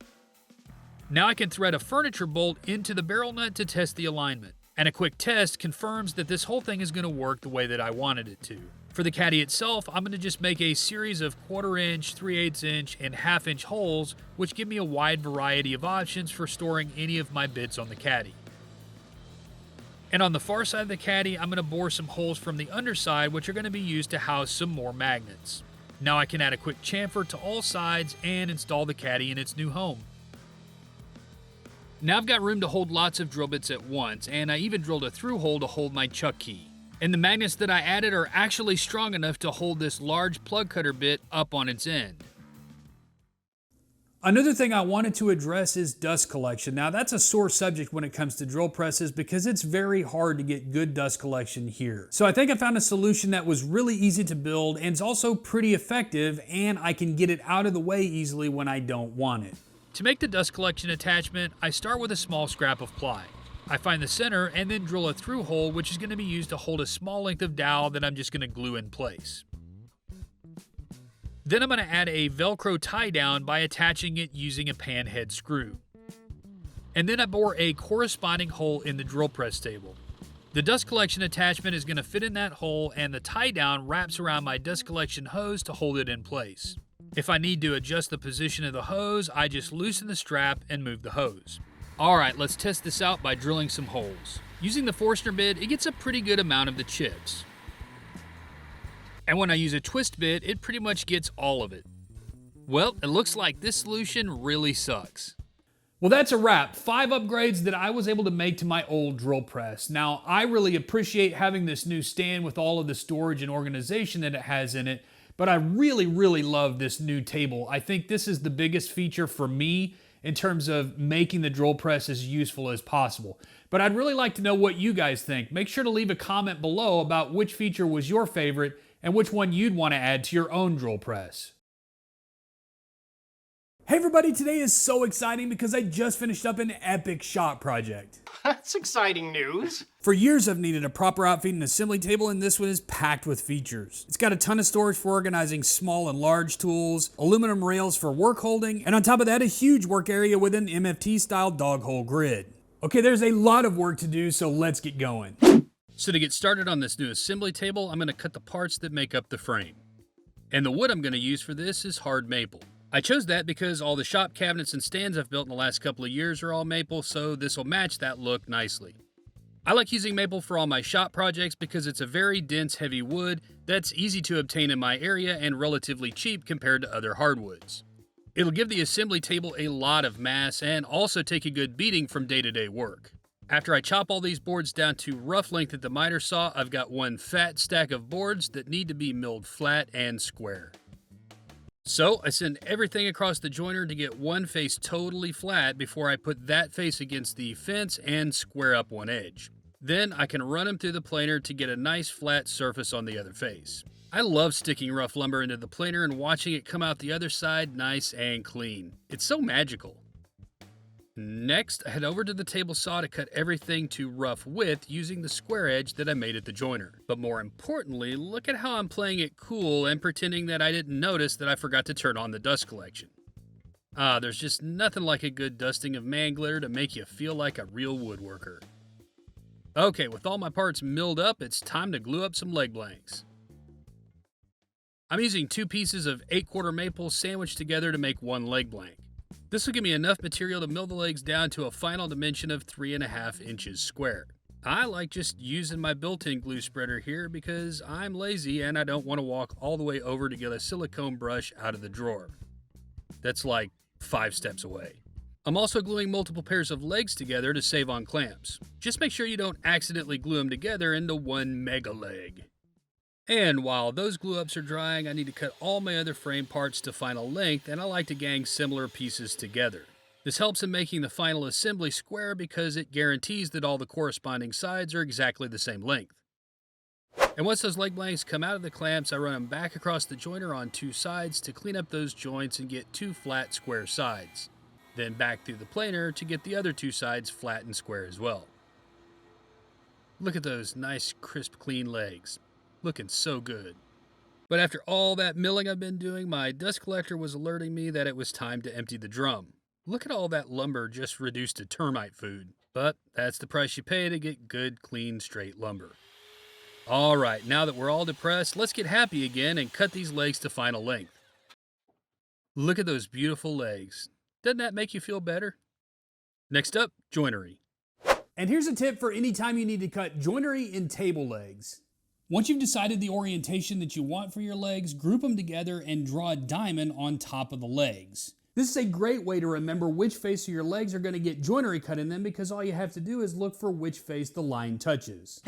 [SPEAKER 2] Now I can thread a furniture bolt into the barrel nut to test the alignment. And a quick test confirms that this whole thing is going to work the way that I wanted it to. For the caddy itself, I'm going to just make a series of 1/4 inch, 3/8 inch, and 1/2 inch holes, which give me a wide variety of options for storing any of my bits on the caddy. And on the far side of the caddy, I'm going to bore some holes from the underside, which are going to be used to house some more magnets. Now I can add a quick chamfer to all sides and install the caddy in its new home. Now I've got room to hold lots of drill bits at once, and I even drilled a through hole to hold my chuck key. And the magnets that I added are actually strong enough to hold this large plug cutter bit up on its end.
[SPEAKER 1] Another thing I wanted to address is dust collection. Now that's a sore subject when it comes to drill presses because it's very hard to get good dust collection here. So I think I found a solution that was really easy to build and it's also pretty effective, and I can get it out of the way easily when I don't want it.
[SPEAKER 2] To make the dust collection attachment, I start with a small scrap of ply. I find the center and then drill a through hole, which is going to be used to hold a small length of dowel that I'm just going to glue in place. Then I'm going to add a Velcro tie down by attaching it using a pan head screw. And then I bore a corresponding hole in the drill press table. The dust collection attachment is going to fit in that hole, and the tie down wraps around my dust collection hose to hold it in place. If I need to adjust the position of the hose, I just loosen the strap and move the hose. Alright, let's test this out by drilling some holes. Using the Forstner bit, it gets a pretty good amount of the chips. And when I use a twist bit, it pretty much gets all of it. Well, it looks like this solution really sucks.
[SPEAKER 1] Well, that's a wrap. 5 upgrades that I was able to make to my old drill press. Now, I really appreciate having this new stand with all of the storage and organization that it has in it, but I really, really love this new table. I think this is the biggest feature for me in terms of making the drill press as useful as possible. But I'd really like to know what you guys think. Make sure to leave a comment below about which feature was your favorite and which one you'd want to add to your own drill press. Hey everybody, today is so exciting because I just finished up an epic shop project.
[SPEAKER 3] That's exciting news.
[SPEAKER 1] For years I've needed a proper outfeed and assembly table, and this one is packed with features. It's got a ton of storage for organizing small and large tools, aluminum rails for work holding, and on top of that a huge work area with an MFT style dog hole grid. Okay, there's a lot of work to do, so let's get going.
[SPEAKER 2] So to get started on this new assembly table, I'm going to cut the parts that make up the frame. And the wood I'm going to use for this is hard maple. I chose that because all the shop cabinets and stands I've built in the last couple of years are all maple, so this will match that look nicely. I like using maple for all my shop projects because it's a very dense, heavy wood that's easy to obtain in my area and relatively cheap compared to other hardwoods. It'll give the assembly table a lot of mass and also take a good beating from day-to-day work. After I chop all these boards down to rough length at the miter saw, I've got one fat stack of boards that need to be milled flat and square.
[SPEAKER 1] So I send everything across the joiner to get one face totally flat before I put that face against the fence and square up one edge. Then I can run them through the planer to get a nice flat surface on the other face. I love sticking rough lumber into the planer and watching it come out the other side nice and clean. It's so magical. Next, I head over to the table saw to cut everything to rough width using the square edge that I made at the joiner. But more importantly, look at how I'm playing it cool and pretending that I didn't notice that I forgot to turn on the dust collection. There's just nothing like a good dusting of man glitter to make you feel like a real woodworker. Okay, with all my parts milled up, it's time to glue up some leg blanks. I'm using 2 pieces of 8/4 maple sandwiched together to make one leg blank. This will give me enough material to mill the legs down to a final dimension of 3.5 inches square. I like just using my built-in glue spreader here because I'm lazy and I don't want to walk all the way over to get a silicone brush out of the drawer. That's like 5 steps away. I'm also gluing multiple pairs of legs together to save on clamps. Just make sure you don't accidentally glue them together into one mega leg. And while those glue ups are drying, I need to cut all my other frame parts to final length, and I like to gang similar pieces together. This helps in making the final assembly square because it guarantees that all the corresponding sides are exactly the same length. And once those leg blanks come out of the clamps, I run them back across the joiner on 2 sides to clean up those joints and get 2 flat square sides. Then back through the planer to get the other 2 sides flat and square as well. Look at those nice, crisp, clean legs. Looking so good. But after all that milling I've been doing, my dust collector was alerting me that it was time to empty the drum. Look at all that lumber just reduced to termite food. But that's the price you pay to get good, clean, straight lumber. Alright, now that we're all depressed, let's get happy again and cut these legs to final length. Look at those beautiful legs. Doesn't that make you feel better? Next up, joinery.
[SPEAKER 2] And here's a tip for any time you need to cut joinery in table legs. Once you've decided the orientation that you want for your legs, group them together and draw a diamond on top of the legs. This is a great way to remember which face of your legs are going to get joinery cut in them because all you have to do is look for which face the line touches.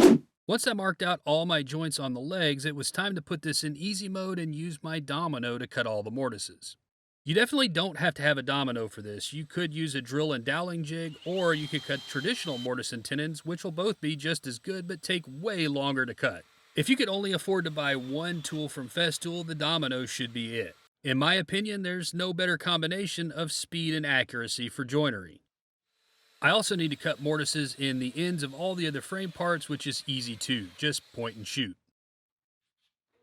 [SPEAKER 1] Once I marked out all my joints on the legs, it was time to put this in easy mode and use my domino to cut all the mortises. You definitely don't have to have a domino for this. You could use a drill and doweling jig, or you could cut traditional mortise and tenons, which will both be just as good but take way longer to cut. If you could only afford to buy one tool from Festool, the domino should be it. In my opinion, there's no better combination of speed and accuracy for joinery. I also need to cut mortises in the ends of all the other frame parts, which is easy too, just point and shoot.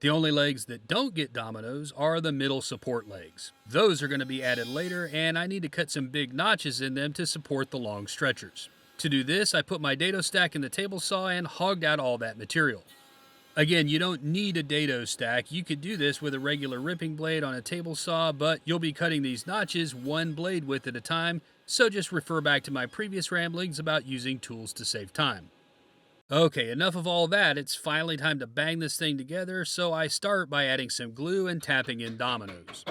[SPEAKER 1] The only legs that don't get dominoes are the middle support legs. Those are going to be added later, and I need to cut some big notches in them to support the long stretchers. To do this, I put my dado stack in the table saw and hogged out all that material. Again, you don't need a dado stack. You could do this with a regular ripping blade on a table saw, but you'll be cutting these notches one blade width at a time, so just refer back to my previous ramblings about using tools to save time. Okay, enough of all that. It's finally time to bang this thing together, so I start by adding some glue and tapping in dominoes.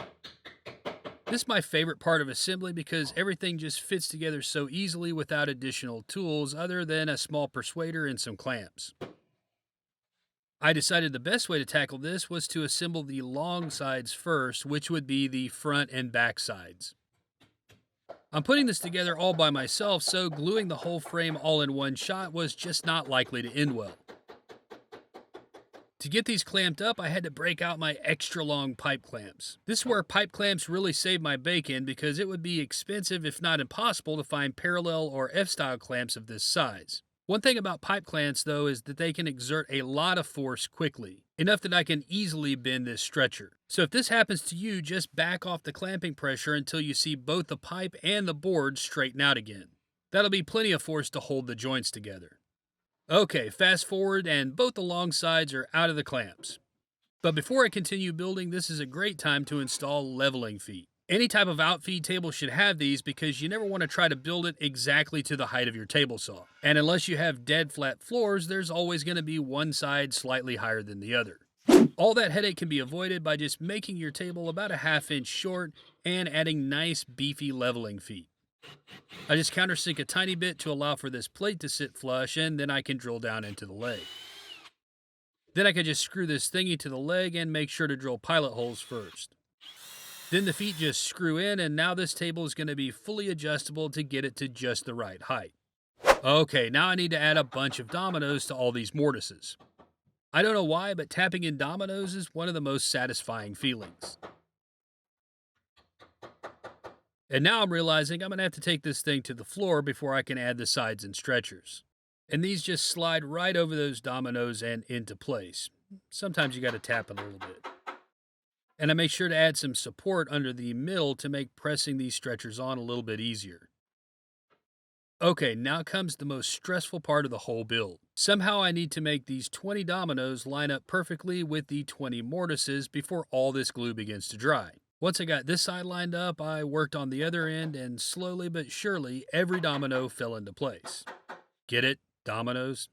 [SPEAKER 1] This is my favorite part of assembly because everything just fits together so easily without additional tools other than a small persuader and some clamps. I decided the best way to tackle this was to assemble the long sides first, which would be the front and back sides. I'm putting this together all by myself, so gluing the whole frame all in one shot was just not likely to end well. To get these clamped up, I had to break out my extra long pipe clamps. This is where pipe clamps really save my bacon because it would be expensive if not impossible to find parallel or F-style clamps of this size. One thing about pipe clamps, though, is that they can exert a lot of force quickly, enough that I can easily bend this stretcher. So if this happens to you, just back off the clamping pressure until you see both the pipe and the board straighten out again. That'll be plenty of force to hold the joints together. Okay, fast forward, and both the long sides are out of the clamps. But before I continue building, this is a great time to install leveling feet. Any type of outfeed table should have these because you never want to try to build it exactly to the height of your table saw. And unless you have dead flat floors, there's always going to be one side slightly higher than the other. All that headache can be avoided by just making your table about a ½ inch short and adding nice beefy leveling feet. I just countersink a tiny bit to allow for this plate to sit flush, and then I can drill down into the leg. Then I can just screw this thingy to the leg and make sure to drill pilot holes first.
[SPEAKER 2] Then the feet just screw in, and now this table is going to be fully adjustable to get it to just the right height. Okay, now I need to add a bunch of dominoes to all these mortises. I don't know why, but tapping in dominoes is one of the most satisfying feelings. And now I'm realizing I'm going to have to take this thing to the floor before I can add the sides and stretchers. And these just slide right over those dominoes and into place. Sometimes you got to tap it a little bit. And I make sure to add some support under the middle to make pressing these stretchers on a little bit easier. Okay, now comes the most stressful part of the whole build. Somehow I need to make these 20 dominoes line up perfectly with the 20 mortises before all this glue begins to dry. Once I got this side lined up, I worked on the other end, and slowly but surely, every domino fell into place. Get it? Dominoes?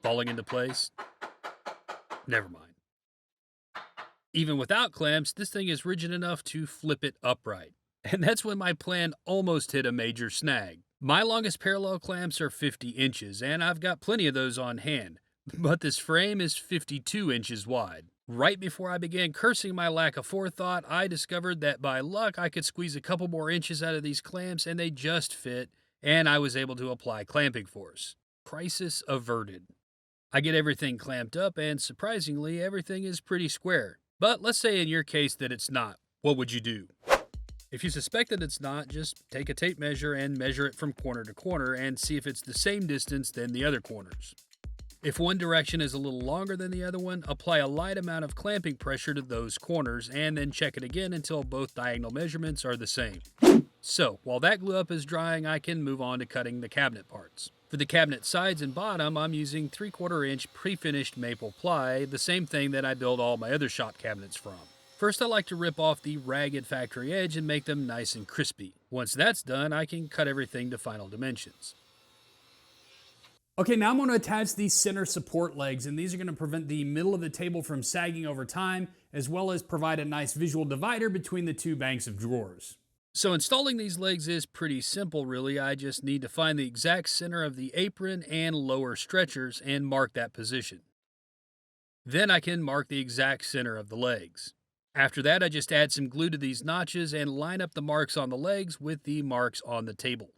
[SPEAKER 2] Falling into place? Never mind. Even without clamps, this thing is rigid enough to flip it upright. And that's when my plan almost hit a major snag. My longest parallel clamps are 50 inches, and I've got plenty of those on hand. But this frame is 52 inches wide. Right before I began cursing my lack of forethought, I discovered that by luck I could squeeze a couple more inches out of these clamps and they just fit, and I was able to apply clamping force. Crisis averted. I get everything clamped up, and surprisingly, everything is pretty square. But let's say in your case that it's not. What would you do? If you suspect that it's not, just take a tape measure and measure it from corner to corner and see if it's the same distance than the other corners. If one direction is a little longer than the other one, apply a light amount of clamping pressure to those corners and then check it again until both diagonal measurements are the same. So, while that glue up is drying, I can move on to cutting the cabinet parts. For the cabinet sides and bottom, I'm using 3/4 inch pre-finished maple ply, the same thing that I build all my other shop cabinets from. First, I like to rip off the ragged factory edge and make them nice and crispy. Once that's done, I can cut everything to final dimensions.
[SPEAKER 1] Okay, now I'm going to attach these center support legs, and these are going to prevent the middle of the table from sagging over time, as well as provide a nice visual divider between the two banks of drawers.
[SPEAKER 2] So installing these legs is pretty simple, really. I just need to find the exact center of the apron and lower stretchers and mark that position. Then I can mark the exact center of the legs. After that, I just add some glue to these notches and line up the marks on the legs with the marks on the table.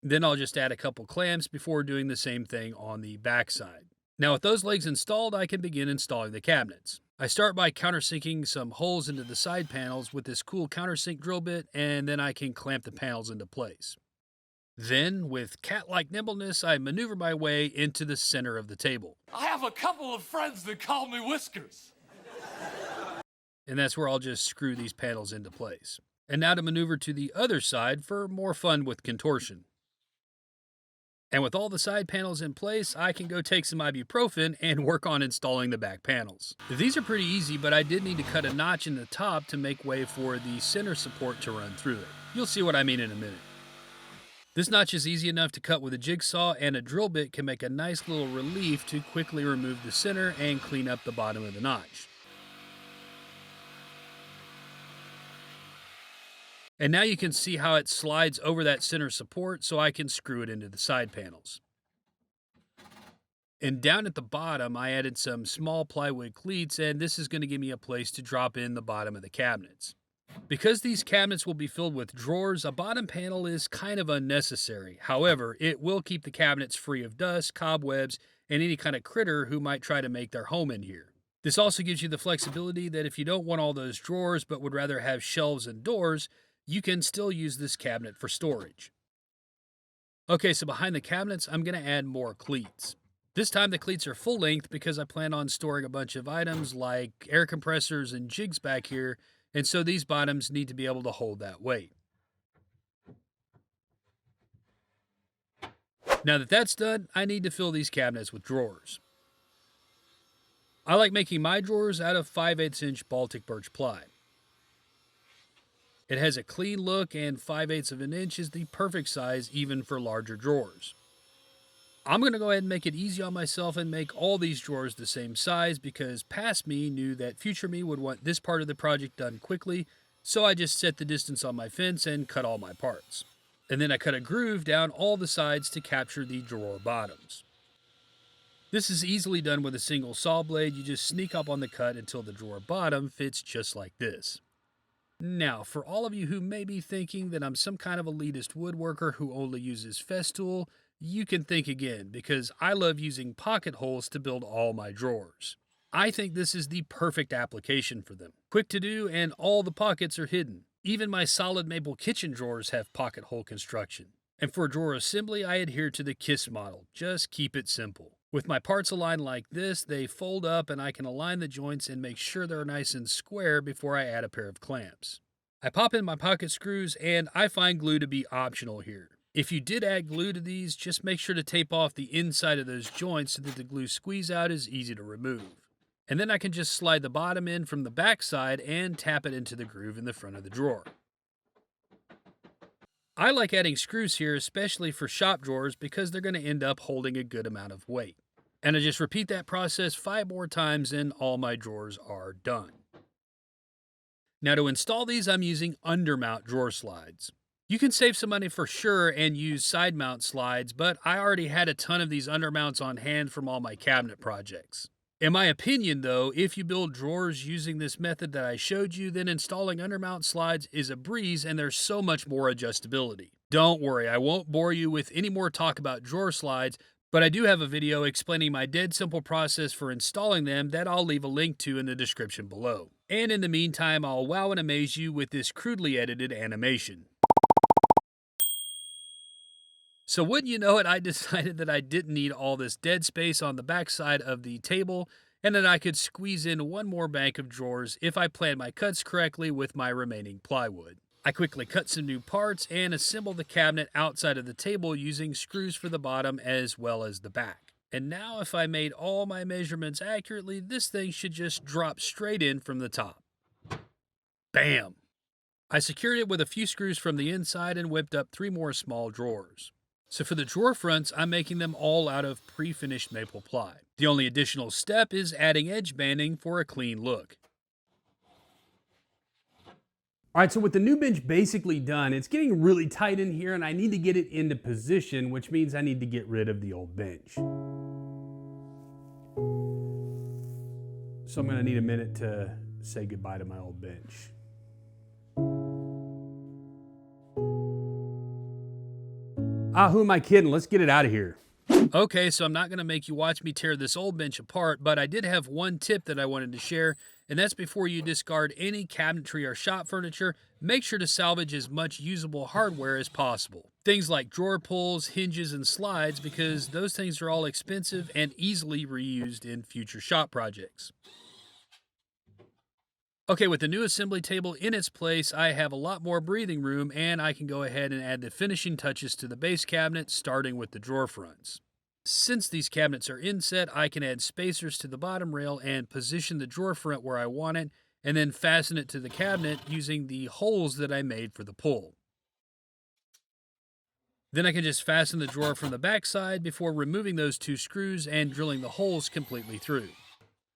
[SPEAKER 2] Then I'll just add a couple clamps before doing the same thing on the back side. Now with those legs installed, I can begin installing the cabinets. I start by countersinking some holes into the side panels with this cool countersink drill bit, and then I can clamp the panels into place. Then, with cat-like nimbleness, I maneuver my way into the center of the table.
[SPEAKER 4] I have a couple of friends that call me Whiskers.
[SPEAKER 2] And that's where I'll just screw these panels into place. And now to maneuver to the other side for more fun with contortion. And with all the side panels in place, I can go take some ibuprofen and work on installing the back panels. These are pretty easy, but I did need to cut a notch in the top to make way for the center support to run through it. You'll see what I mean in a minute. This notch is easy enough to cut with a jigsaw, and a drill bit can make a nice little relief to quickly remove the center and clean up the bottom of the notch. And now you can see how it slides over that center support, so I can screw it into the side panels. And down at the bottom, I added some small plywood cleats, and this is going to give me a place to drop in the bottom of the cabinets. Because these cabinets will be filled with drawers, a bottom panel is kind of unnecessary. However, it will keep the cabinets free of dust, cobwebs, and any kind of critter who might try to make their home in here. This also gives you the flexibility that if you don't want all those drawers but would rather have shelves and doors, you can still use this cabinet for storage. Okay, so behind the cabinets, I'm going to add more cleats. This time the cleats are full length because I plan on storing a bunch of items like air compressors and jigs back here, and so these bottoms need to be able to hold that weight. Now that that's done, I need to fill these cabinets with drawers. I like making my drawers out of 5/8 inch Baltic birch ply. It has a clean look, and 5/8 of an inch is the perfect size even for larger drawers. I'm going to go ahead and make it easy on myself and make all these drawers the same size because past me knew that future me would want this part of the project done quickly, so I just set the distance on my fence and cut all my parts. And then I cut a groove down all the sides to capture the drawer bottoms. This is easily done with a single saw blade. You just sneak up on the cut until the drawer bottom fits just like this.
[SPEAKER 1] Now, for all of you who may be thinking that I'm some kind of elitist woodworker who only uses Festool, you can think again, because I love using pocket holes to build all my drawers. I think this is the perfect application for them. Quick to do, and all the pockets are hidden. Even my solid maple kitchen drawers have pocket hole construction. And for drawer assembly, I adhere to the KISS model. Just keep it simple. With my parts aligned like this, they fold up and I can align the joints and make sure they're nice and square before I add a pair of clamps. I pop in my pocket screws, and I find glue to be optional here. If you did add glue to these, just make sure to tape off the inside of those joints so that the glue squeeze out is easy to remove. And then I can just slide the bottom in from the back side and tap it into the groove in the front of the drawer. I like adding screws here, especially for shop drawers, because they're going to end up holding a good amount of weight. And I just repeat that process 5 more times and all my drawers are done. Now to install these, I'm using undermount drawer slides. You can save some money for sure and use side mount slides, but I already had a ton of these undermounts on hand from all my cabinet projects. In my opinion though, if you build drawers using this method that I showed you, then installing undermount slides is a breeze and there's so much more adjustability. Don't worry, I won't bore you with any more talk about drawer slides, but I do have a video explaining my dead simple process for installing them that I'll leave a link to in the description below. And in the meantime, I'll wow and amaze you with this crudely edited animation. So wouldn't you know it, I decided that I didn't need all this dead space on the backside of the table and that I could squeeze in one more bank of drawers if I planned my cuts correctly with my remaining plywood. I quickly cut some new parts and assembled the cabinet outside of the table using screws for the bottom as well as the back. And now if I made all my measurements accurately, this thing should just drop straight in from the top. Bam! I secured it with a few screws from the inside and whipped up 3 more small drawers. So for the drawer fronts, I'm making them all out of pre-finished maple ply. The only additional step is adding edge banding for a clean look.
[SPEAKER 2] All right, so with the new bench basically done, it's getting really tight in here and I need to get it into position, which means I need to get rid of the old bench. So I'm gonna need a minute to say goodbye to my old bench. Who am I kidding? Let's get it out of here.
[SPEAKER 1] Okay, so I'm not going to make you watch me tear this old bench apart, but I did have one tip that I wanted to share, and that's before you discard any cabinetry or shop furniture, make sure to salvage as much usable hardware as possible. Things like drawer pulls, hinges, and slides, because those things are all expensive and easily reused in future shop projects. Okay, with the new assembly table in its place, I have a lot more breathing room and I can go ahead and add the finishing touches to the base cabinet, starting with the drawer fronts. Since these cabinets are inset, I can add spacers to the bottom rail and position the drawer front where I want it, and then fasten it to the cabinet using the holes that I made for the pull. Then I can just fasten the drawer from the back side before removing those 2 screws and drilling the holes completely through.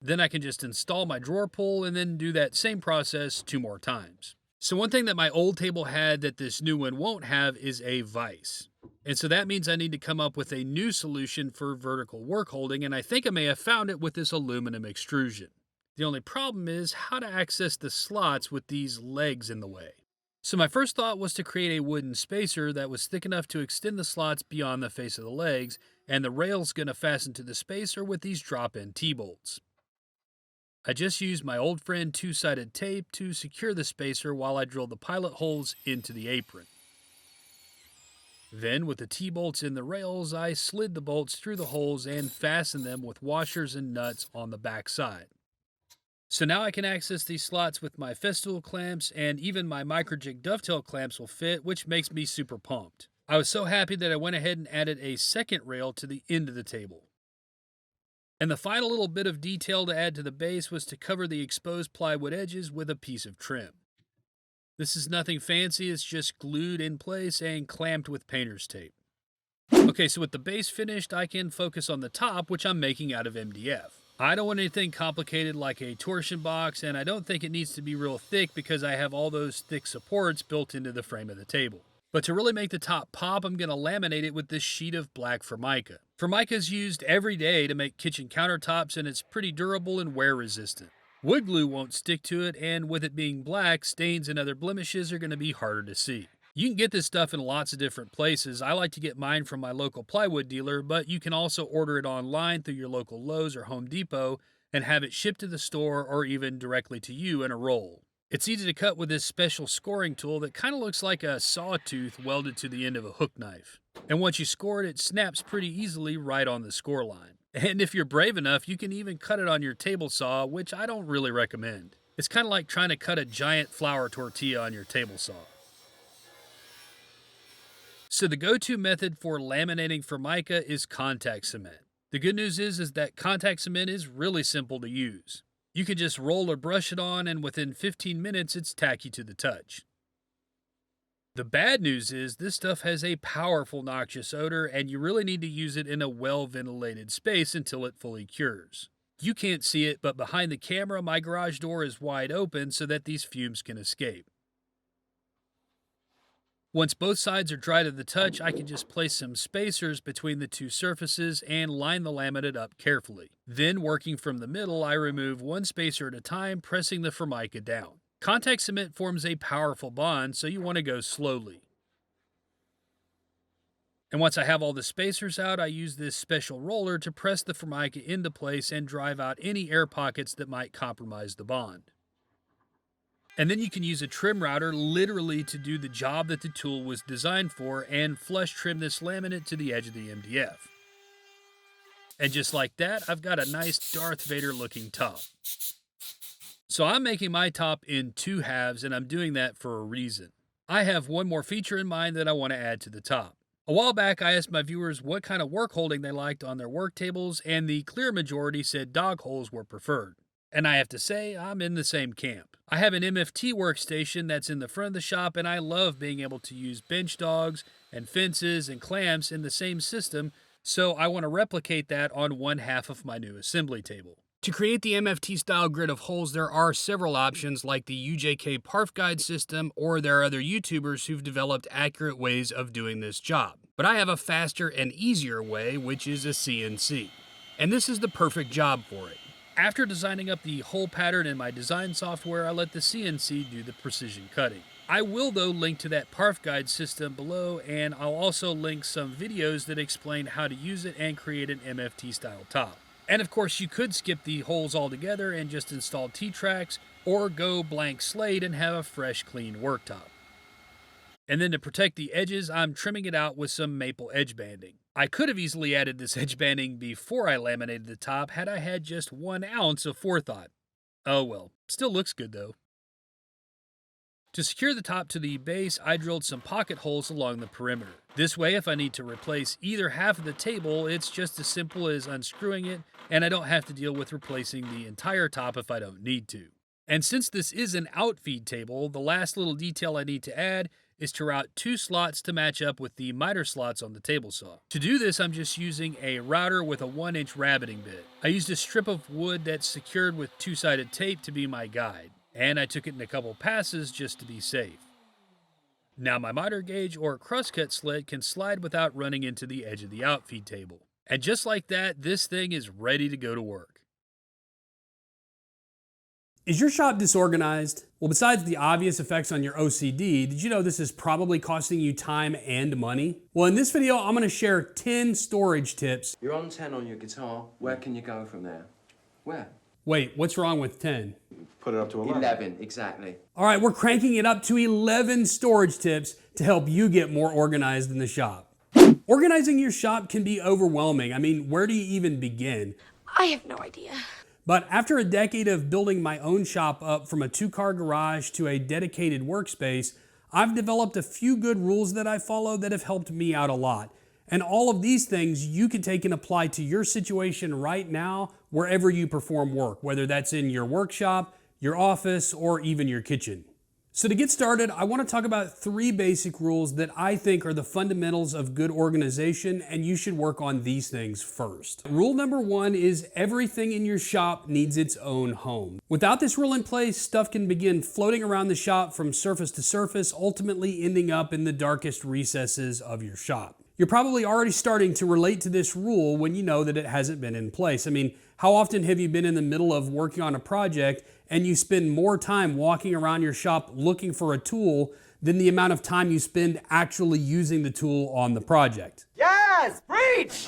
[SPEAKER 1] Then I can just install my drawer pull and then do that same process 2 more times. So one thing that my old table had that this new one won't have is a vise. And so that means I need to come up with a new solution for vertical work holding, and I think I may have found it with this aluminum extrusion. The only problem is how to access the slots with these legs in the way. So my first thought was to create a wooden spacer that was thick enough to extend the slots beyond the face of the legs, and the rail's going to fasten to the spacer with these drop-in T-bolts. I just used my old friend 2-sided tape to secure the spacer while I drilled the pilot holes into the apron. Then, with the T-bolts in the rails, I slid the bolts through the holes and fastened them with washers and nuts on the back side. So now I can access these slots with my Festool clamps, and even my microjig dovetail clamps will fit, which makes me super pumped. I was so happy that I went ahead and added a second rail to the end of the table. And the final little bit of detail to add to the base was to cover the exposed plywood edges with a piece of trim. This is nothing fancy, it's just glued in place and clamped with painter's tape. Okay, so with the base finished, I can focus on the top, which I'm making out of MDF. I don't want anything complicated like a torsion box, and I don't think it needs to be real thick because I have all those thick supports built into the frame of the table. But to really make the top pop, I'm going to laminate it with this sheet of black Formica. Formica is used every day to make kitchen countertops, and it's pretty durable and wear resistant. Wood glue won't stick to it, and with it being black, stains and other blemishes are going to be harder to see. You can get this stuff in lots of different places. I like to get mine from my local plywood dealer, but you can also order it online through your local Lowe's or Home Depot and have it shipped to the store or even directly to you in a roll. It's easy to cut with this special scoring tool that kind of looks like a sawtooth welded to the end of a hook knife. And once you score it, it snaps pretty easily right on the score line. And if you're brave enough, you can even cut it on your table saw, which I don't really recommend. It's kind of like trying to cut a giant flour tortilla on your table saw. So the go-to method for laminating Formica is contact cement. The good news is that contact cement is really simple to use. You can just roll or brush it on, and within 15 minutes, it's tacky to the touch. The bad news is this stuff has a powerful noxious odor, and you really need to use it in a well-ventilated space until it fully cures. You can't see it, but behind the camera, my garage door is wide open so that these fumes can escape. Once both sides are dry to the touch, I can just place some spacers between the two surfaces and line the laminate up carefully. Then, working from the middle, I remove one spacer at a time, pressing the Formica down. Contact cement forms a powerful bond, so you want to go slowly. And once I have all the spacers out, I use this special roller to press the Formica into place and drive out any air pockets that might compromise the bond. And then you can use a trim router literally to do the job that the tool was designed for and flush trim this laminate to the edge of the MDF. And just like that, I've got a nice Darth Vader looking top. So I'm making my top in 2 halves, and I'm doing that for a reason. I have one more feature in mind that I want to add to the top. A while back, I asked my viewers what kind of work holding they liked on their work tables, and the clear majority said dog holes were preferred. And I have to say, I'm in the same camp. I have an MFT workstation that's in the front of the shop, and I love being able to use bench dogs and fences and clamps in the same system, so I want to replicate that on one half of my new assembly table. To create the MFT style grid of holes, there are several options like the UJK Parf Guide system, or there are other YouTubers who've developed accurate ways of doing this job. But I have a faster and easier way, which is a CNC. And this is the perfect job for it. After designing up the hole pattern in my design software, I let the CNC do the precision cutting. I will, though, link to that Parf Guide system below, and I'll also link some videos that explain how to use it and create an MFT style top. And of course, you could skip the holes altogether and just install T-tracks, or go blank slate and have a fresh, clean worktop. And then to protect the edges, I'm trimming it out with some maple edge banding. I could have easily added this edge banding before I laminated the top had I had just 1 ounce of forethought. Oh well, still looks good though. To secure the top to the base, I drilled some pocket holes along the perimeter. This way, if I need to replace either half of the table, it's just as simple as unscrewing it, and I don't have to deal with replacing the entire top if I don't need to. And since this is an outfeed table, the last little detail I need to add is to route 2 slots to match up with the miter slots on the table saw. To do this, I'm just using a router with a 1-inch rabbiting bit. I used a strip of wood that's secured with 2-sided tape to be my guide, and I took it in a couple passes just to be safe. Now my miter gauge or crosscut slit can slide without running into the edge of the outfeed table. And just like that, this thing is ready to go to work.
[SPEAKER 2] Is your shop disorganized? Well, besides the obvious effects on your OCD, did you know this is probably costing you time and money? Well, in this video, I'm gonna share 10 storage tips.
[SPEAKER 5] You're on 10 on your guitar. Where can you go from there? Where?
[SPEAKER 2] Wait, what's wrong with 10?
[SPEAKER 6] Put it up to 11.
[SPEAKER 5] 11, exactly.
[SPEAKER 2] All right, we're cranking it up to 11 storage tips to help you get more organized in the shop. Organizing your shop can be overwhelming. I mean, where do you even begin?
[SPEAKER 7] I have no idea.
[SPEAKER 2] But after a decade of building my own shop up from a 2-car garage to a dedicated workspace, I've developed a few good rules that I follow that have helped me out a lot. And all of these things you can take and apply to your situation right now, wherever you perform work, whether that's in your workshop, your office, or even your kitchen. So to get started, I want to talk about 3 basic rules that I think are the fundamentals of good organization, and you should work on these things first. Rule number 1 is everything in your shop needs its own home. Without this rule in place, stuff can begin floating around the shop from surface to surface, ultimately ending up in the darkest recesses of your shop.
[SPEAKER 1] You're probably already starting to relate to this rule when you know that it hasn't been in place. I mean, how often have you been in the middle of working on a project and you spend more time walking around your shop looking for a tool than the amount of time you spend actually using the tool on the project?
[SPEAKER 3] Yes, preach!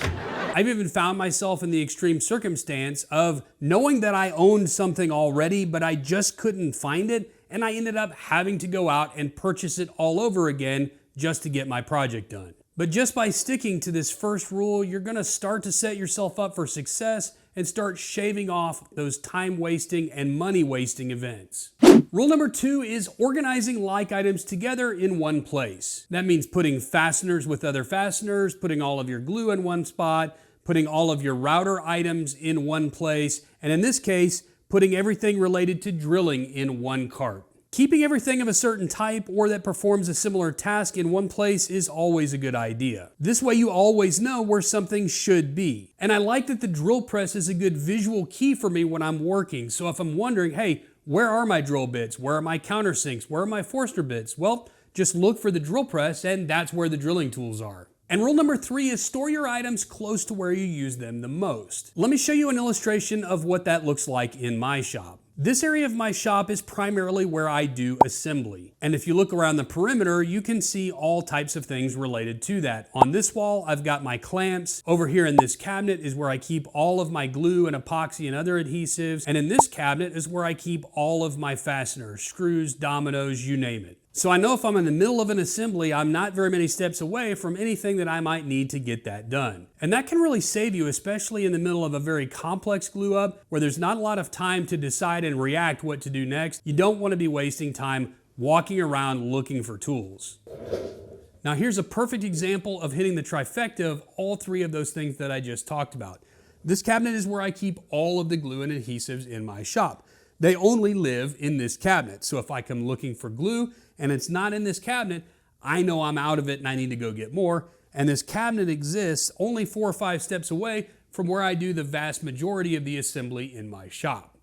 [SPEAKER 1] I've even found myself in the extreme circumstance of knowing that I owned something already, but I just couldn't find it, and I ended up having to go out and purchase it all over again just to get my project done. But just by sticking to this first rule, you're gonna start to set yourself up for success and start shaving off those time-wasting and money-wasting events. Rule number 2 is organizing like items together in one place. That means putting fasteners with other fasteners, putting all of your glue in one spot, putting all of your router items in one place, and in this case, putting everything related to drilling in one cart. Keeping everything of a certain type or that performs a similar task in one place is always a good idea. This way you always know where something should be. And I like that the drill press is a good visual key for me when I'm working. So if I'm wondering, hey, where are my drill bits? Where are my countersinks? Where are my Forster bits? Well, just look for the drill press and that's where the drilling tools are. And rule number 3 is store your items close to where you use them the most. Let me show you an illustration of what that looks like in my shop. This area of my shop is primarily where I do assembly. And if you look around the perimeter, you can see all types of things related to that. On this wall, I've got my clamps. Over here in this cabinet is where I keep all of my glue and epoxy and other adhesives. And in this cabinet is where I keep all of my fasteners, screws, dominoes, you name it. So I know if I'm in the middle of an assembly, I'm not very many steps away from anything that I might need to get that done. And that can really save you, especially in the middle of a very complex glue up where there's not a lot of time to decide and react what to do next. You don't want to be wasting time walking around looking for tools. Now here's a perfect example of hitting the trifecta of all 3 of those things that I just talked about. This cabinet is where I keep all of the glue and adhesives in my shop. They only live in this cabinet. So if I come looking for glue and it's not in this cabinet, I know I'm out of it and I need to go get more. And this cabinet exists only 4 or 5 steps away from where I do the vast majority of the assembly in my shop.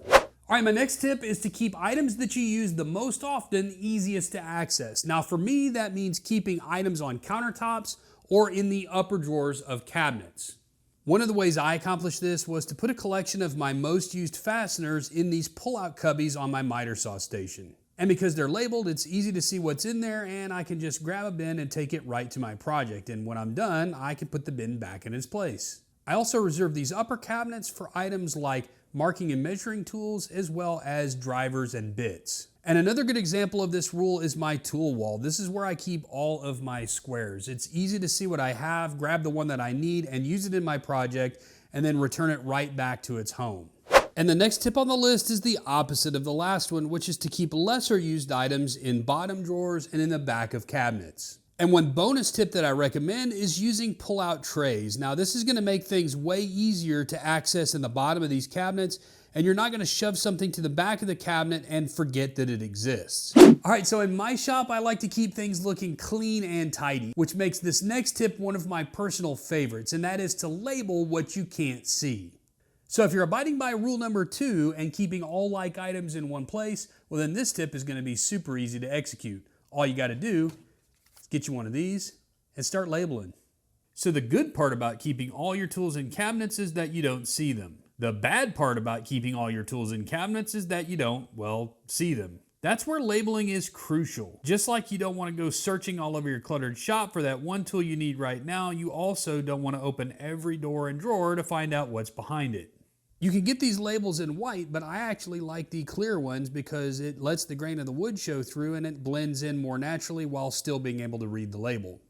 [SPEAKER 1] All right, my next tip is to keep items that you use the most often easiest to access. Now for me, that means keeping items on countertops or in the upper drawers of cabinets. One of the ways I accomplished this was to put a collection of my most used fasteners in these pull-out cubbies on my miter saw station. And because they're labeled, it's easy to see what's in there and I can just grab a bin and take it right to my project. And when I'm done, I can put the bin back in its place. I also reserve these upper cabinets for items like marking and measuring tools, as well as drivers and bits. And another good example of this rule is my tool wall. This is where I keep all of my squares. It's easy to see what I have, grab the one that I need and use it in my project, and then return it right back to its home. And the next tip on the list is the opposite of the last one, which is to keep lesser used items in bottom drawers and in the back of cabinets. And one bonus tip that I recommend is using pull-out trays. Now this is gonna make things way easier to access in the bottom of these cabinets, and you're not gonna shove something to the back of the cabinet and forget that it exists. All right, so in my shop, I like to keep things looking clean and tidy, which makes this next tip one of my personal favorites, and that is to label what you can't see. So if you're abiding by rule number 2 and keeping all like items in one place, well then this tip is gonna be super easy to execute. All you gotta do is get you one of these and start labeling. So the good part about keeping all your tools in cabinets is that you don't see them. The bad part about keeping all your tools in cabinets is that you don't, well, see them. That's where labeling is crucial. Just like you don't want to go searching all over your cluttered shop for that one tool you need right now, you also don't want to open every door and drawer to find out what's behind it. You can get these labels in white, but I actually like the clear ones because it lets the grain of the wood show through and it blends in more naturally while still being able to read the label.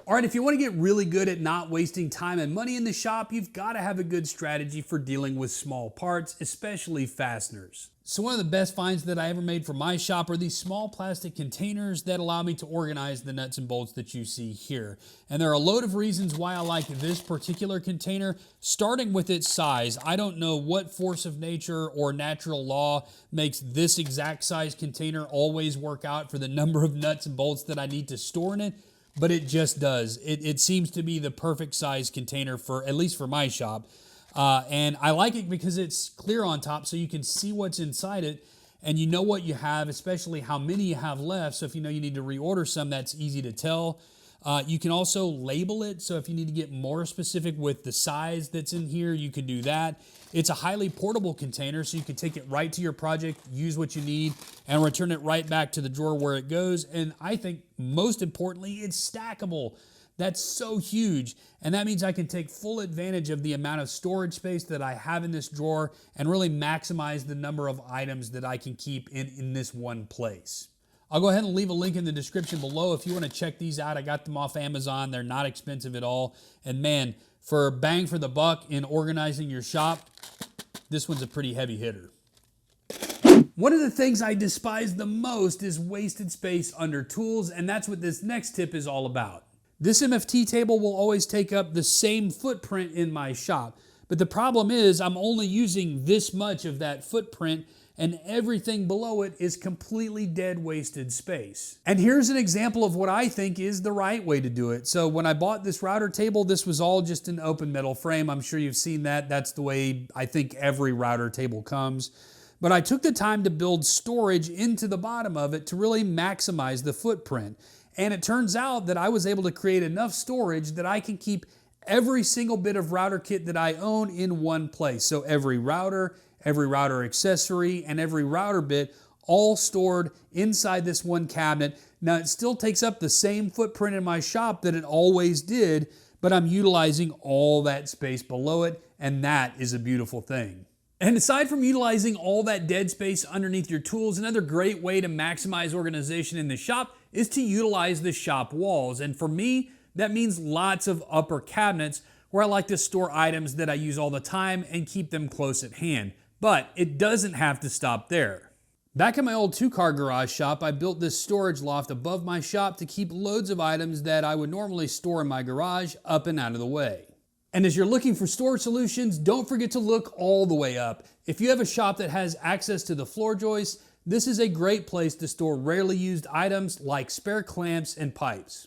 [SPEAKER 1] All right, if you want to get really good at not wasting time and money in the shop, you've got to have a good strategy for dealing with small parts, especially fasteners. So one of the best finds that I ever made for my shop are these small plastic containers that allow me to organize the nuts and bolts that you see here. And there are a load of reasons why I like this particular container, starting with its size. I don't know what force of nature or natural law makes this exact size container always work out for the number of nuts and bolts that I need to store in it, but it just does. It seems to be the perfect size container for, at least for my shop. And I like it because it's clear on top so you can see what's inside it and you know what you have, especially how many you have left. So if you know you need to reorder some, that's easy to tell. You can also label it, so if you need to get more specific with the size that's in here, you can do that. It's a highly portable container, so you can take it right to your project, use what you need, and return it right back to the drawer where it goes. And I think most importantly, it's stackable. That's so huge. And that means I can take full advantage of the amount of storage space that I have in this drawer and really maximize the number of items that I can keep in this one place. I'll go ahead and leave a link in the description below if you want to check these out. I got them off Amazon. They're not expensive at all. And man, for bang for the buck in organizing your shop, this one's a pretty heavy hitter. One of the things I despise the most is wasted space under tools, and that's what this next tip is all about. This MFT table will always take up the same footprint in my shop, but the problem is I'm only using this much of that footprint, and everything below it is completely dead wasted space. And here's an example of what I think is the right way to do it. So when I bought this router table, this was all just an open metal frame. I'm sure you've seen that. That's the way I think every router table comes. But I took the time to build storage into the bottom of it to really maximize the footprint. And it turns out that I was able to create enough storage that I can keep every single bit of router kit that I own in one place. So every router accessory, and every router bit all stored inside this one cabinet. Now it still takes up the same footprint in my shop that it always did, but I'm utilizing all that space below it, and that is a beautiful thing. And aside from utilizing all that dead space underneath your tools, another great way to maximize organization in the shop is to utilize the shop walls. And for me, that means lots of upper cabinets where I like to store items that I use all the time and keep them close at hand. But it doesn't have to stop there. Back in my old 2-car garage shop, I built this storage loft above my shop to keep loads of items that I would normally store in my garage up and out of the way. And as you're looking for storage solutions, don't forget to look all the way up. If you have a shop that has access to the floor joists, this is a great place to store rarely used items like spare clamps and pipes.